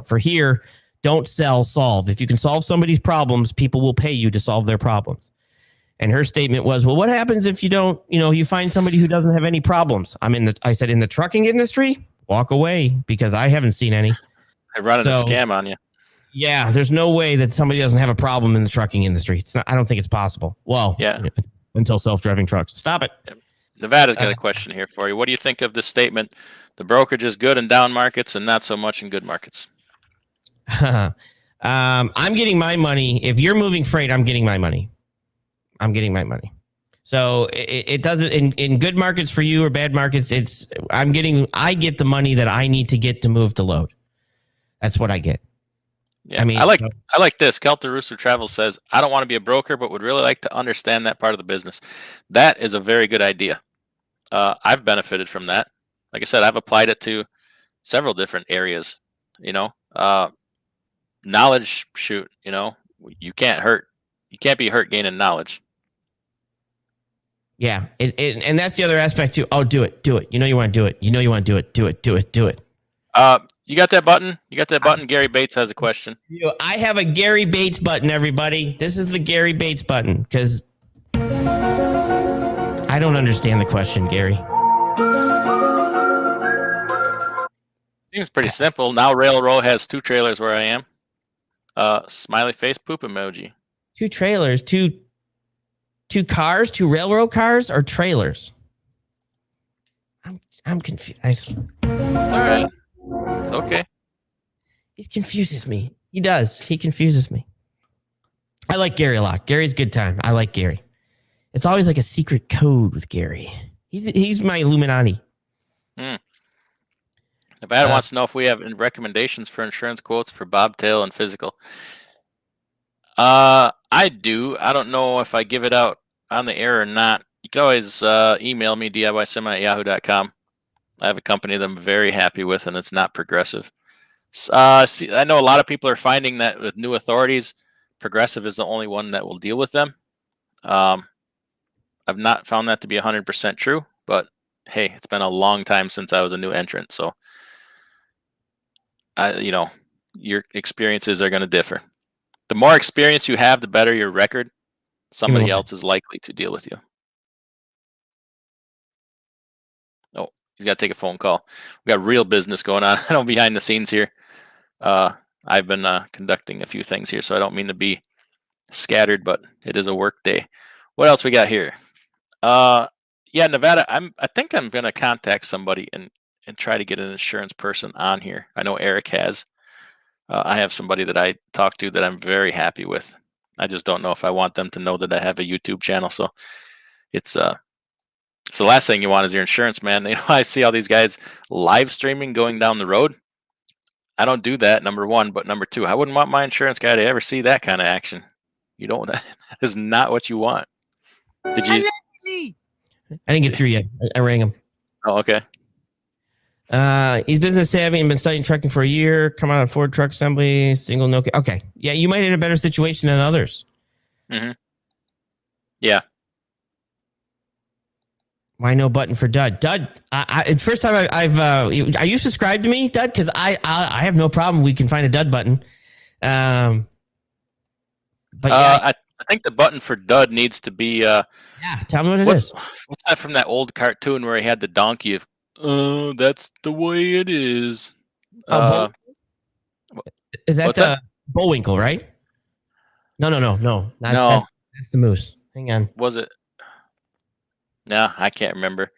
for here, don't sell, solve. If you can solve somebody's problems, people will pay you to solve their problems. And her statement was, well, what happens if you don't, you find somebody who doesn't have any problems? I said, in the trucking industry, walk away because I haven't seen any. I run a scam on you. Yeah, there's no way that somebody doesn't have a problem in the trucking industry. It's not. I don't think it's possible. Well, yeah. Until self-driving trucks. Stop it. Yeah. Nevada's got a question here for you. What do you think of this statement? The brokerage is good in down markets and not so much in good markets. I'm getting my money. If you're moving freight, I'm getting my money. So it doesn't in good markets for you or bad markets. I get the money that I need to get to move the load. That's what I get. Yeah, I like this. Kelter Rooster Travel says, I don't want to be a broker, but would really like to understand that part of the business. That is a very good idea. I've benefited from that. Like I said, I've applied it to several different areas. Knowledge, shoot. You can't be hurt gaining knowledge. Yeah, and that's the other aspect too. Oh, do it. You want to do it. You want to do it. Do it. You got that button? Gary Bates has a question. I have a Gary Bates button, everybody. This is the Gary Bates button because I don't understand the question, Gary. Seems pretty simple. Now Railroad has 2 trailers where I am. Smiley face poop emoji. 2 trailers, two cars, 2 railroad cars, or trailers? I'm confused. It's all right. It's okay. He confuses me. He does. He confuses me. I like Gary a lot. Gary's a good time. I like Gary. It's always like a secret code with Gary. He's my Illuminati. Nevada wants to know if we have recommendations for insurance quotes for bobtail and physical. I do. I don't know if I give it out on the air or not. You can always email me, DIYSemi@yahoo.com. I have a company that I'm very happy with, and it's not Progressive. See, I know a lot of people are finding that with new authorities, Progressive is the only one that will deal with them. I've not found that to be 100% true, but hey, it's been a long time since I was a new entrant, so your experiences are going to differ. The more experience you have, the better your record. Somebody else is likely to deal with you. Oh, he's got to take a phone call. We got real business going on. I know behind the scenes here. I've been conducting a few things here, so I don't mean to be scattered, but it is a work day. What else we got here? Yeah, Nevada. I think I'm gonna contact somebody and try to get an insurance person on here. I know Eric has. I have somebody that I talk to that I'm very happy with. I just don't know if I want them to know that I have a YouTube channel. So it's the last thing you want is your insurance man. I see all these guys live streaming going down the road. I don't do that, number one, but number two, I wouldn't want my insurance guy to ever see that kind of action. You don't. That is not what you want. Did you? I didn't get through yet. I rang him. Oh, okay. He's business savvy and been studying trucking for a year. Come out of Ford Truck Assembly, single no. Okay, yeah, you might be in a better situation than others. Mm-hmm. Yeah. Why no button for Dud? Dud, first time are you subscribed to me, Dud? Because I have no problem. We can find a Dud button. But yeah, I think the button for Dud needs to be. Yeah, tell me what it is. What's that from that old cartoon where he had the donkey? That's the way it is. Is that Bullwinkle, right? No. No. That's the moose. Hang on. Was it? No, I can't remember.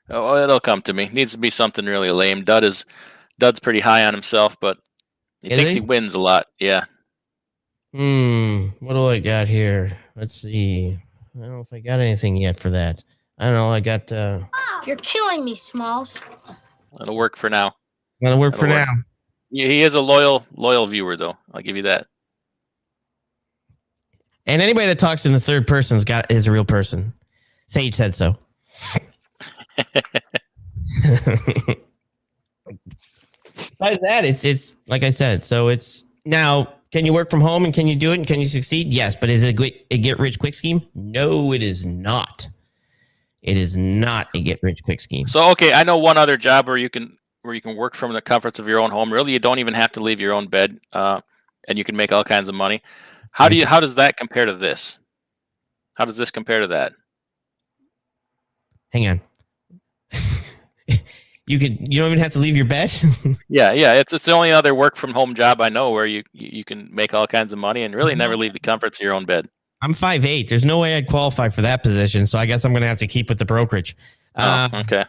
Oh, it'll come to me. Needs to be something really lame. Dud's pretty high on himself, but he thinks he wins a lot. Yeah. What do I got here? Let's see. I don't know if I got anything yet for that. I don't know. I got. You're killing me, Smalls. That'll work for now. That'll work for now. He is a loyal viewer, though. I'll give you that. And anybody that talks in the third person is a real person. Sage said so. Besides that, it's like I said. So it's now. Can you work from home and can you do it and can you succeed? Yes, but is it a get rich quick scheme? No, it is not. It is not a get rich quick scheme. So okay, I know one other job where you can work from the comforts of your own home. Really, you don't even have to leave your own bed, and you can make all kinds of money. How does that compare to this? How does this compare to that? Hang on. You don't even have to leave your bed. Yeah. It's the only other work from home job I know where you can make all kinds of money and really never leave the comforts of your own bed. I'm 5'8". There's no way I'd qualify for that position, so I guess I'm going to have to keep with the brokerage. Okay.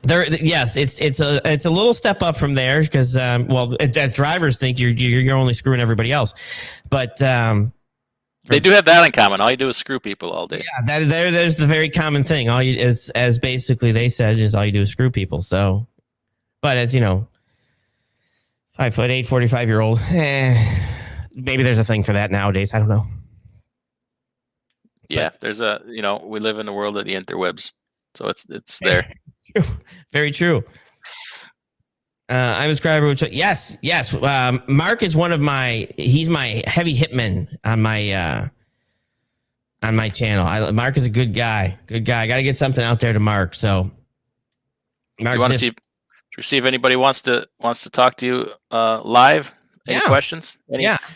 Yes, it's a little step up from there because as drivers think you're only screwing everybody else, but they do have that in common. All you do is screw people all day. Yeah, there's the very common thing. All you as basically they said is all you do is screw people. So, but as you know, 5'8", 45-year-old, maybe there's a thing for that nowadays. I don't know. Yeah, there's we live in the world of the interwebs, so it's there. Very true. I'm a subscriber. Yes. Mark is he's my heavy hitman on my channel. Mark is a good guy. I got to get something out there to Mark. So, Mark, you want to see if anybody wants to talk to you live? Any questions?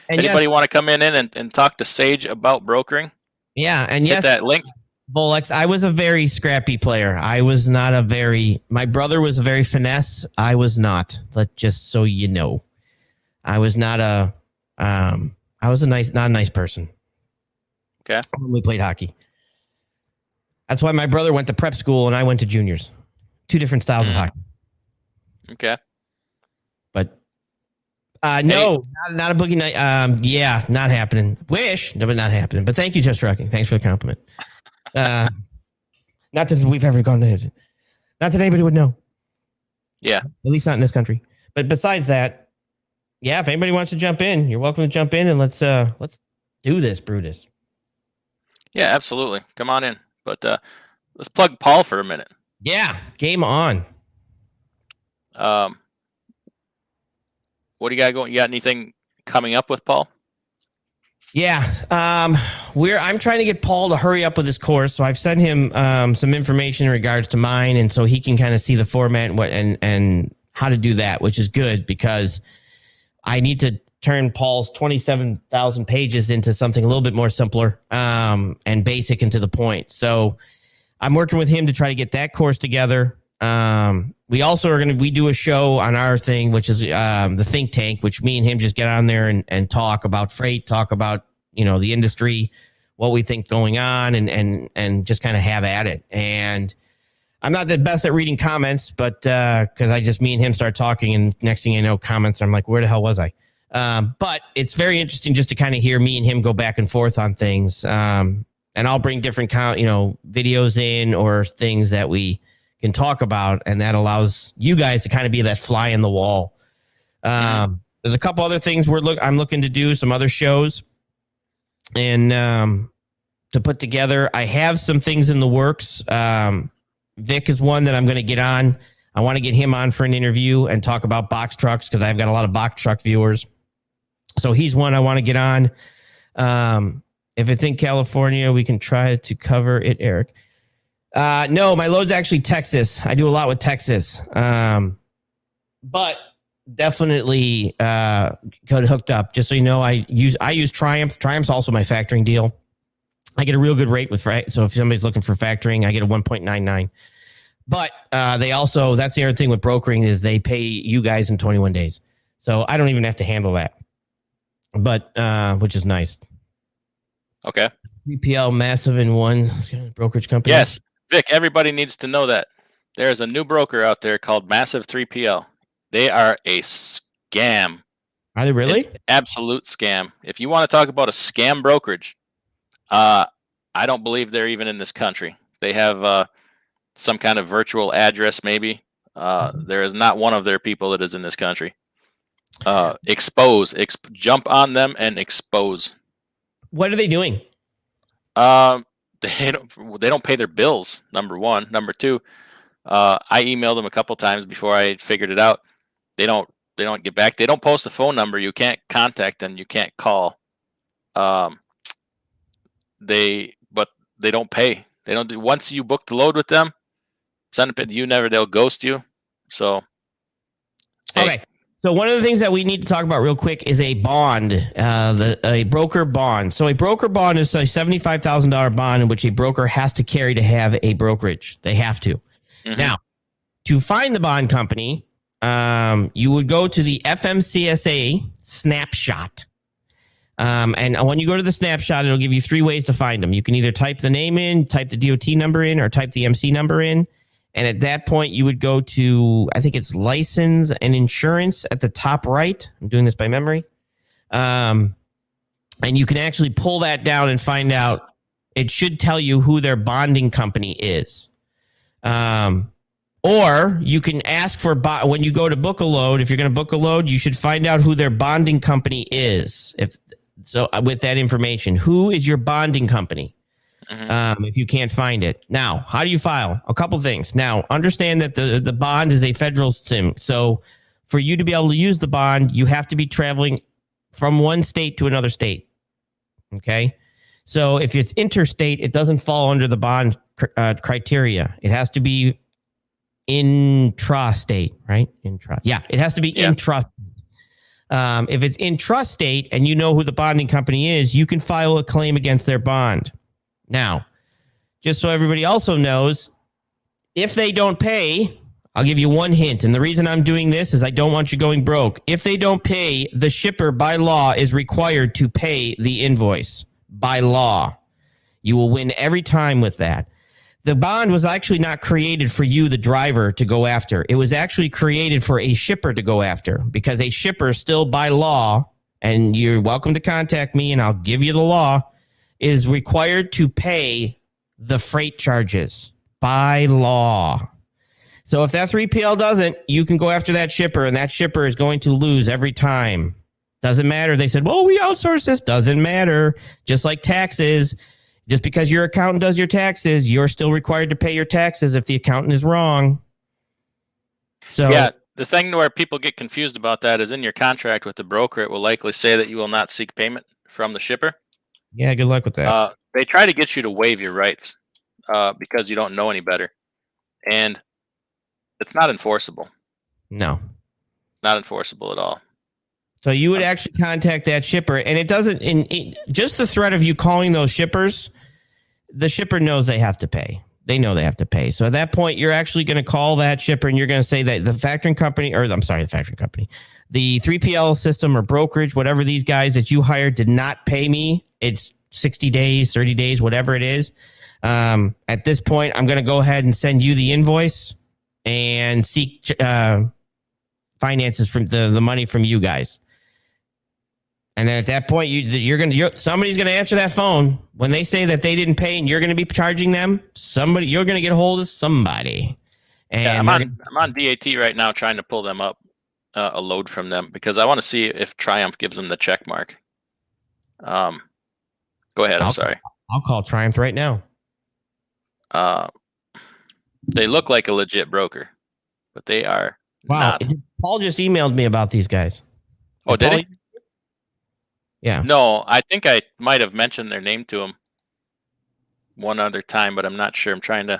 Anybody want to come in and talk to Sage about brokering? Yeah, and hit that link. Bolex, I was a very scrappy player. I was not my brother was a very finesse. I was not. Just so you know. I was not not a nice person. Okay. When we played hockey. That's why my brother went to prep school and I went to juniors. Two different styles of hockey. Okay. But no, not a boogie night. Yeah, not happening. Wish, but not happening. But thank you, Just Trucking. Thanks for the compliment. Not that we've ever gone to it. Not that anybody would know. Yeah. At least not in this country. But besides that, yeah, if anybody wants to jump in, you're welcome to jump in and let's do this, Brutus. Yeah, absolutely. Come on in. But let's plug Paul for a minute. Yeah, game on. What do you got going? You got anything coming up with Paul? Yeah, I'm trying to get Paul to hurry up with his course, so I've sent him some information in regards to mine, and so he can kind of see the format and how to do that, which is good because I need to turn Paul's 27,000 pages into something a little bit more simpler and basic and to the point. So I'm working with him to try to get that course together. We also are we do a show on our thing, which is the think tank, which me and him just get on there and talk about freight, talk about, the industry, what we think going on and just kind of have at it. And I'm not the best at reading comments, but because me and him start talking and next thing I know comments, I'm like, where the hell was I? But it's very interesting just to kind of hear me and him go back and forth on things. And I'll bring different, videos in or things that we can talk about, and that allows you guys to kind of be that fly in the wall. There's a couple other things I'm looking to do, some other shows, and to put together. I have some things in the works. Vic is one that I'm going to get on. I want to get him on for an interview and talk about box trucks because I've got a lot of box truck viewers. So he's one I want to get on. If it's in California, we can try to cover it, Eric. No, my load's actually Texas. I do a lot with Texas. But definitely got hooked up. Just so you know, I use Triumph. Triumph's also my factoring deal. I get a real good rate with so if somebody's looking for factoring, I get a 1.99. But they also, that's the other thing with brokering is they pay you guys in 21 days. So I don't even have to handle that. But which is nice. Okay. 3PL massive in one brokerage company. Yes. Vic, everybody needs to know that there's a new broker out there called Massive 3PL. They are a scam. Are they really? Absolute scam. If you want to talk about a scam brokerage, I don't believe they're even in this country. They have some kind of virtual address, maybe. There is not one of their people that is in this country. Jump on them and expose. What are they doing? They don't pay their bills. Number one. Number two, I emailed them a couple times before I figured it out. They don't get back. They don't post a phone number. You can't contact them. You can't call. They don't pay. They don't do. Once you book the load with them, send it. They'll ghost you. So, hey. Okay. So one of the things that we need to talk about real quick is a bond, a broker bond. So a broker bond is a $75,000 bond in which a broker has to carry to have a brokerage. They have to. Mm-hmm. Now, to find the bond company, you would go to the FMCSA snapshot. And when you go to the snapshot, it'll give you three ways to find them. You can either type the name in, type the DOT number in, or type the MC number in. And at that point, you would go to, I think it's license and insurance at the top right. I'm doing this by memory. And you can actually pull that down and find out. It should tell you who their bonding company is. Or you can ask for, when you go to book a load, if you're going to book a load, you should find out who their bonding company is. So with that information, who is your bonding company? Mm-hmm. If you can't find it. Now, how do you file? A couple things. Now, understand that the bond is a federal SIM. So for you to be able to use the bond, you have to be traveling from one state to another state. Okay? So if it's interstate, it doesn't fall under the bond criteria. It has to be intrastate, right? Yeah, it has to be intrastate. If it's intrastate and you know who the bonding company is, you can file a claim against their bond. Now, just so everybody also knows, if they don't pay, I'll give you one hint. And the reason I'm doing this is I don't want you going broke. If they don't pay, the shipper by law is required to pay the invoice by law. You will win every time with that. The bond was actually not created for you, the driver, to go after. It was actually created for a shipper to go after because a shipper still by law, and you're welcome to contact me and I'll give you the law, is required to pay the freight charges by law. So if that 3PL doesn't, you can go after that shipper, and that shipper is going to lose every time. Doesn't matter. They said, well, we outsource this. Doesn't matter. Just like taxes. Just because your accountant does your taxes, you're still required to pay your taxes if the accountant is wrong. So yeah, the thing where people get confused about that is in your contract with the broker, it will likely say that you will not seek payment from the shipper. yeah, good luck with that. They try to get you to waive your rights because you don't know any better, and it's not enforceable. No. Not enforceable at all. So you would actually contact that shipper, and it doesn't. Just the threat of you calling those shippers, the shipper knows they have to pay. They know they have to pay. So at that point, you're actually going to call that shipper, and you're going to say that the factoring company, the 3PL system or brokerage, whatever these guys that you hired did not pay me. It's 60 days, 30 days, whatever it is. At this point, I'm going to go ahead and send you the invoice and seek finances from the money from you guys. And then at that point, somebody's going to answer that phone when they say that they didn't pay, and you're going to be charging them. You're going to get a hold of somebody. And yeah, I'm on DAT right now trying to pull them up a load from them because I want to see if Triumph gives them the check mark. Go ahead. I'm sorry. I'll call Triumph right now. They look like a legit broker, but they are wow. not. Paul just emailed me about these guys. Oh, did he? Yeah. No, I think I might have mentioned their name to him one other time, but I'm not sure. I'm trying to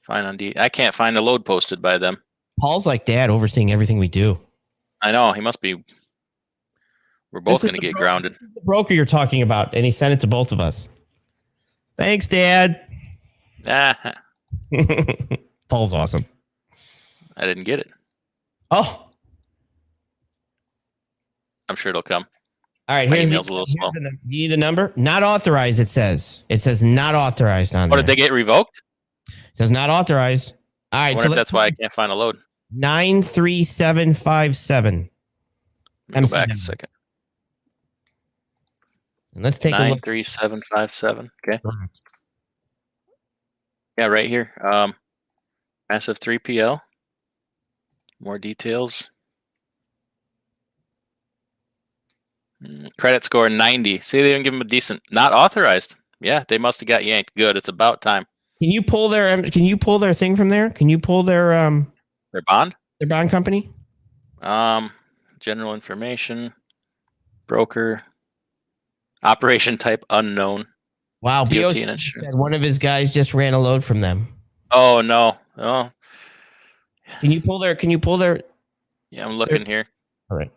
find on I can't find a load posted by them. Paul's like dad, overseeing everything we do. I know. He must be. We're both going to get grounded. This is the broker you're talking about, and he sent it to both of us. Thanks, Dad. Paul's awesome. I didn't get it. Oh. I'm sure it'll come. All right, my email's a little slow. The number, not authorized. It says not authorized on there. Did they get revoked? It says not authorized. All right, I wonder if that's why I can't find a load. 93757. Go back a second. And let's take a look. 93757. Okay. Yeah, right here. Massive 3PL. More details. Credit score 90. See, they didn't give them a decent. Not authorized. Yeah, they must have got yanked. Good. It's about time. Can you pull their thing from there? Can you pull their bond? Their bond company? General information. Broker. Operation type unknown. Wow, DOT BOC and insurance. one of his guys just ran a load from them. Oh no. Oh. Can you pull their Yeah, I'm looking here. All right.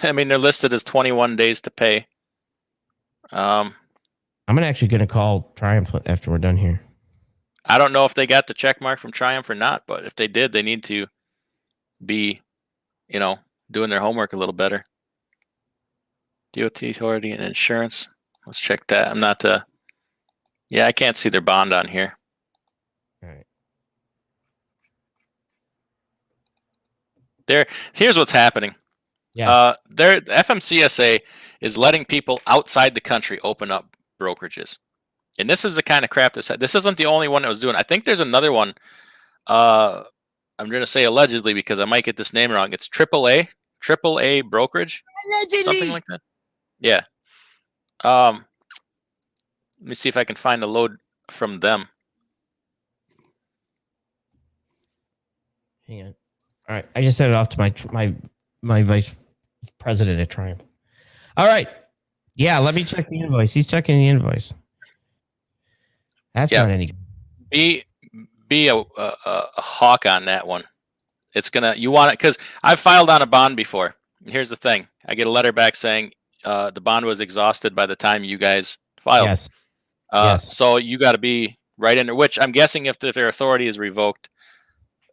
I mean, they're listed as 21 days to pay. I'm actually going to call Triumph after we're done here. I don't know if they got the check mark from Triumph or not, but if they did, they need to be, doing their homework a little better. DOT authority and insurance. Let's check that. I'm not. Yeah, I can't see their bond on here. All right. Here's what's happening. Yeah. The FMCSA is letting people outside the country open up brokerages, and this is the kind of crap this isn't the only one that was doing. I think there's another one. I'm going to say allegedly because I might get this name wrong. It's AAA brokerage, allegedly. Something like that. Yeah. Let me see if I can find a load from them. Hang on. All right, I just sent it off to my vice president at Triumph. All right. Yeah, let me check the invoice. He's checking the invoice. That's not any good. Be a hawk on that one. You want it because I've filed on a bond before. Here's the thing. I get a letter back saying the bond was exhausted by the time you guys filed. Yes. So you got to be right in there, which I'm guessing if their authority is revoked,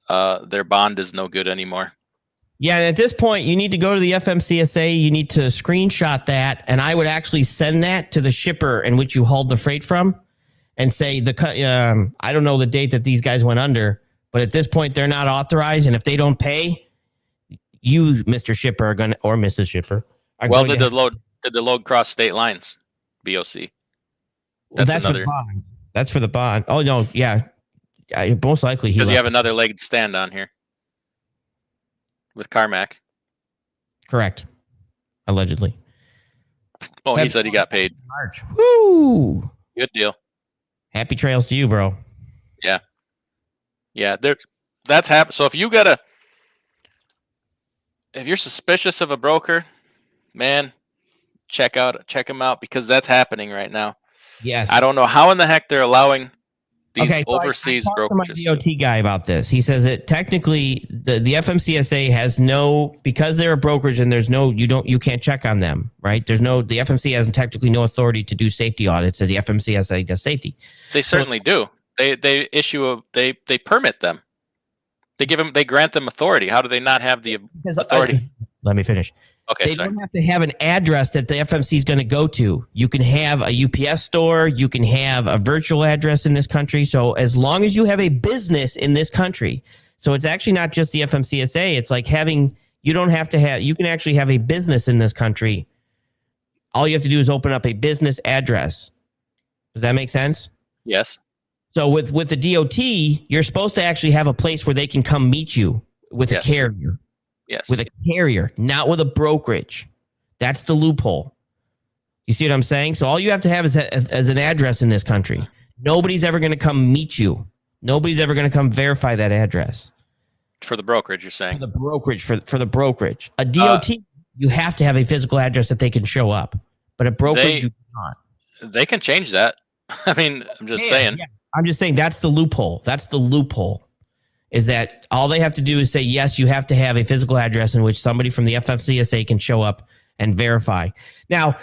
their bond is no good anymore. Yeah, and at this point, you need to go to the FMCSA. You need to screenshot that, and I would actually send that to the shipper in which you hauled the freight from, and say I don't know the date that these guys went under, but at this point, they're not authorized, and if they don't pay, you, Mr. Shipper, are going to, or Mrs. Shipper, are well, going did the load cross state lines? BOC. That's another. For the bond. That's for the bond. Oh no, yeah, most likely because you have another leg to stand on here. With Carmack. Correct. Allegedly. Oh, he said he got paid. March. Woo! Good deal. Happy trails to you, bro. Yeah, that's happened. So if you're suspicious of a broker, man, check him out because that's happening right now. Yes. I don't know how in the heck they're allowing these so overseas I talked to my brokerages. DOT guy about this. He says that technically the FMCSA has no, because they're a brokerage and there's no, you can't check on them, right? The FMC has technically no authority to do safety audits. So the FMCSA does safety. They certainly do. They issue they permit them. They grant them authority. How do they not have the authority? Let me finish. Okay, they don't have to have an address that the FMC is going to go to. You can have a UPS store. You can have a virtual address in this country. So as long as you have a business in this country, so it's actually not just the FMCSA. It's like you can actually have a business in this country. All you have to do is open up a business address. Does that make sense? Yes. So with the DOT, you're supposed to actually have a place where they can come meet you with a carrier. Yes. With a carrier, not with a brokerage. That's the loophole. You see what I'm saying? So all you have to have is as an address in this country. Nobody's ever going to come meet you. Nobody's ever going to come verify that address. For the brokerage, you're saying? For the brokerage, for the brokerage. A DOT, you have to have a physical address that they can show up. But a brokerage, you cannot. They can change that. I mean, I'm just saying. Yeah. I'm just saying that's the loophole. That's the loophole. Is that all they have to do is say, yes, you have to have a physical address in which somebody from the FMCSA can show up and verify. Now,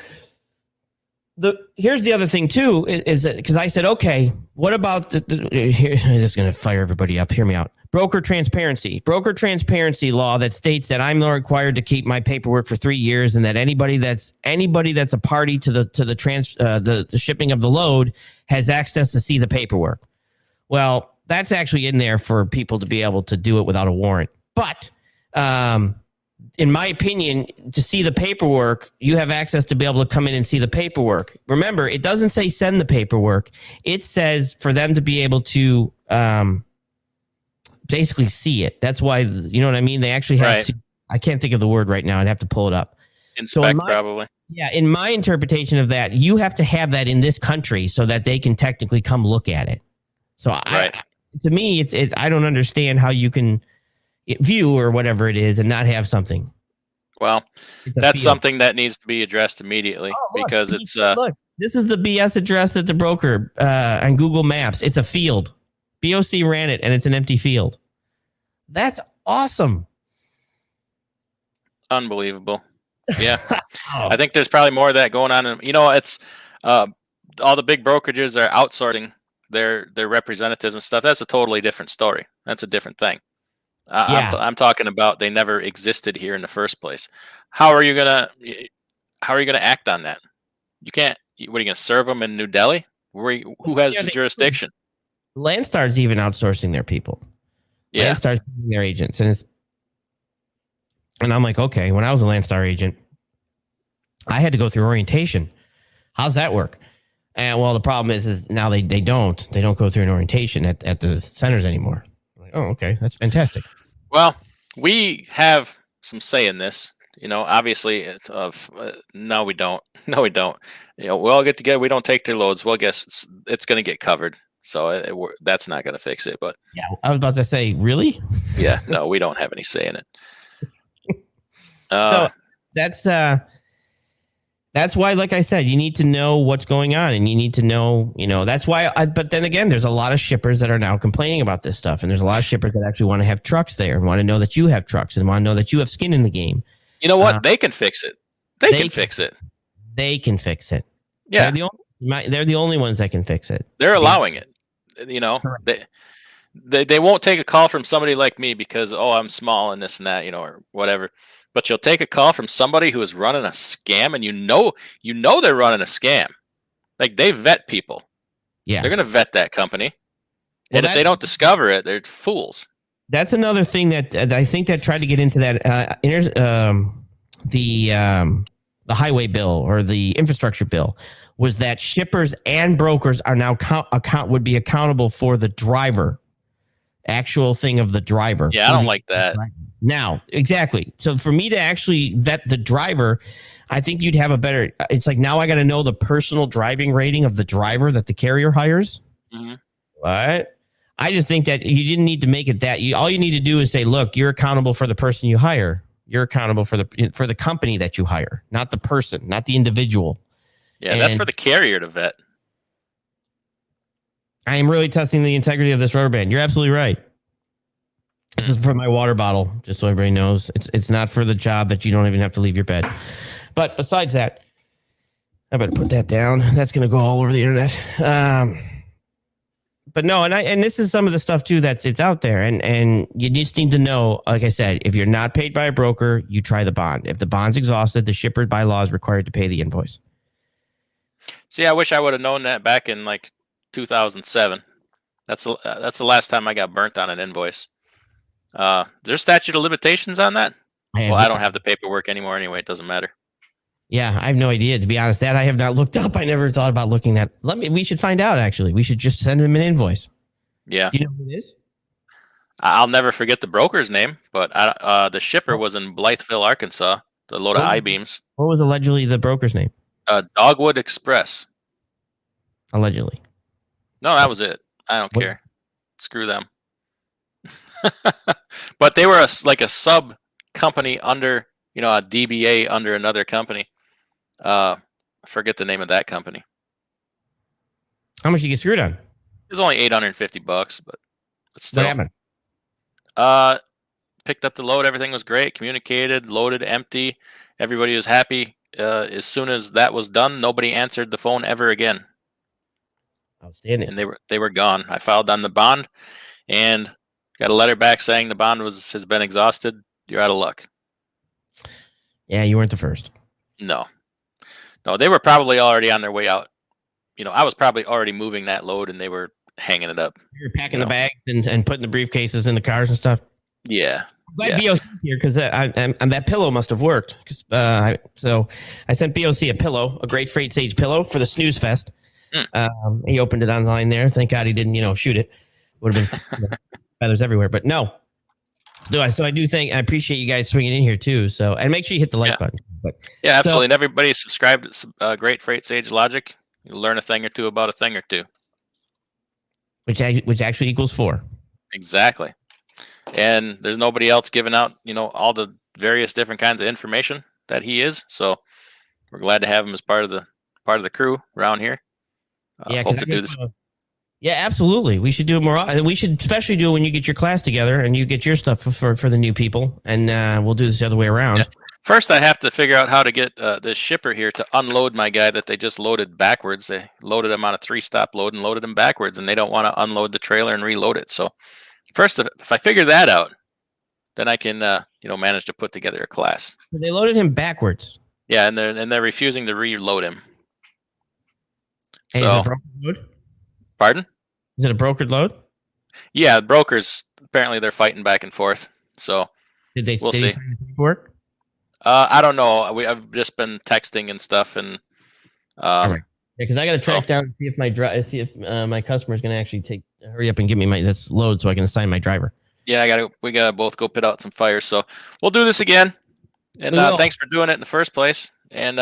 here's the other thing, too, is that because I said, okay, what about this is going to fire everybody up. Hear me out. Broker transparency law that states that I'm not required to keep my paperwork for 3 years and that anybody that's a party to the shipping of the load has access to see the paperwork. Well, that's actually in there for people to be able to do it without a warrant. But in my opinion, to see the paperwork, you have access to be able to come in and see the paperwork. Remember, it doesn't say send the paperwork. It says for them to be able to basically see it. That's why, you know what I mean? They actually have to, I can't think of the word right now. I'd have to pull it up. Inspect, probably. Yeah, in my interpretation of that, you have to have that in this country so that they can technically come look at it. So to me, it's I don't understand how you can view or whatever it is and not have something. Well, that's something that needs to be addressed immediately because it's look, this is the BS address that the broker on Google Maps. It's a field. BOC ran it and it's an empty field. That's awesome. Unbelievable. Yeah. I think there's probably more of that going on. It's all the big brokerages are outsourcing their representatives and stuff. That's a totally different story. That's a different thing. I'm talking about they never existed here in the first place. How are you gonna act on that? You can't. What are you gonna serve them in New Delhi? Who has the jurisdiction? Landstar's even outsourcing their people. Yeah, Landstar's their agents, and I'm like, okay. When I was a Landstar agent, I had to go through orientation. How's that work? And well, the problem is now they don't go through an orientation at the centers anymore. I'm like, oh, okay, that's fantastic. Well, we have some say in this. Obviously, no, we don't. No, we don't. We all get together. We don't take their loads. Well, I guess it's going to get covered. So that's not going to fix it. But yeah, I was about to say, really? Yeah, no, we don't have any say in it. So that's why, like I said, you need to know what's going on, and you need to know, that's why. But then again, there's a lot of shippers that are now complaining about this stuff, and there's a lot of shippers that actually want to have trucks there and want to know that you have trucks and want to know that you have skin in the game. You know what? They can fix it. They can fix it. They can fix it. Yeah, they're the only ones that can fix it. They're allowing it. They won't take a call from somebody like me because I'm small and this and that, or whatever. But you'll take a call from somebody who is running a scam, and you know they're running a scam. Like, they vet people. Yeah, they're going to vet that company, and if they don't discover it, they're fools. That's another thing that I think that tried to get into that the highway bill or the infrastructure bill was that shippers and brokers are now would be accountable for the driver, actual thing of the driver. Yeah, I don't like that. Now, exactly. So for me to actually vet the driver, I think you'd have a better. It's like now I got to know the personal driving rating of the driver that the carrier hires. Mm-hmm. What? I just think that you didn't need to make it that. All you need to do is say, look, you're accountable for the person you hire. You're accountable for the company that you hire, not the person, not the individual. Yeah, that's for the carrier to vet. I am really testing the integrity of this rubber band. You're absolutely right. This is for my water bottle, just so everybody knows. It's not for the job that you don't even have to leave your bed. But besides that, I better put that down. That's going to go all over the internet. But no, and this is some of the stuff too it's out there, and you just need to know. Like I said, if you're not paid by a broker, you try the bond. If the bond's exhausted, the shipper by law is required to pay the invoice. See, I wish I would have known that back in like 2007. That's the last time I got burnt on an invoice. There's statute of limitations on that? I don't have the paperwork anymore anyway. It doesn't matter. Yeah, I have no idea, to be honest. That I have not looked up. I never thought about looking that. We should find out, actually. We should just send him an invoice. Yeah. Do you know who it is? I'll never forget the broker's name, but the shipper was in Blytheville, Arkansas, the load of I-beams. What was allegedly the broker's name? Dogwood Express. Allegedly. No, that was it. I don't care. Screw them. But they were like a sub company under, a DBA under another company. I forget the name of that company. How much did you get screwed on? It was only $850, but still. What happened? Picked up the load. Everything was great. Communicated, loaded, empty. Everybody was happy. As soon as that was done, nobody answered the phone ever again. Outstanding. And they were gone. I filed on the bond and got a letter back saying the bond has been exhausted. You're out of luck. Yeah, you weren't the first. No, they were probably already on their way out. I was probably already moving that load and they were hanging it up. You're packing the bags and putting the briefcases in the cars and stuff. Yeah. Glad BOC here because that pillow must have worked. So I sent BOC a pillow, a great Freight Sage pillow for the Snooze Fest. He opened it online there. Thank God he didn't, shoot it. Would have been feathers everywhere. But no. So I do think I appreciate you guys swinging in here too. So and make sure you hit the like button. But yeah, absolutely. And everybody subscribe to Great Freight Sage Logic. You'll learn a thing or two about a thing or two. Which actually equals 4. Exactly. And there's nobody else giving out, all the various different kinds of information that he is. So we're glad to have him as part of the crew around here. Hope to do this. Yeah, absolutely. We should do it more. And we should especially do it when you get your class together and you get your stuff for the new people. And we'll do this the other way around. Yeah. First, I have to figure out how to get this shipper here to unload my guy that they just loaded backwards. They loaded him on a 3-stop load and loaded him backwards, and they don't want to unload the trailer and reload it. So first, if I figure that out, then I can manage to put together a class. So they loaded him backwards. Yeah, and they're refusing to reload him. Hey, so, is it a brokered load? Pardon? Is it a brokered load? Yeah, brokers apparently they're fighting back and forth. So we'll see. Sign the paperwork? I don't know. I've just been texting and stuff, and all right. Yeah, because I got to track down and see if my customer is going to actually hurry up and give me this load so I can assign my driver. Yeah, we gotta both go put out some fires. So we'll do this again. And thanks for doing it in the first place. And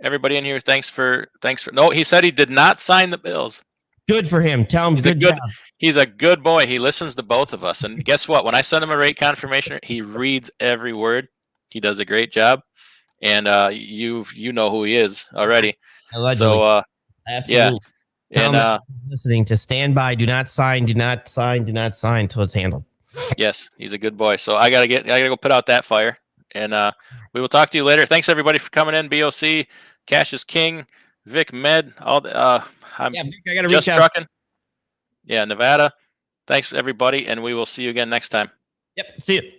everybody in here, thanks for. No, he said he did not sign the bills. Good for him. Tell him he's a good boy. He listens to both of us. And guess what? When I send him a rate confirmation, he reads every word. He does a great job. And you know who he is already. Allegedly. So absolutely. Yeah. And listening to stand by, do not sign until it's handled. Yes, he's a good boy. So I gotta go put out that fire. And we will talk to you later. Thanks everybody for coming in. BOC, Cash is King, Vic Med, all the Vic, I gotta just reach trucking. Yeah, Nevada. Thanks everybody, and we will see you again next time. Yep. See you.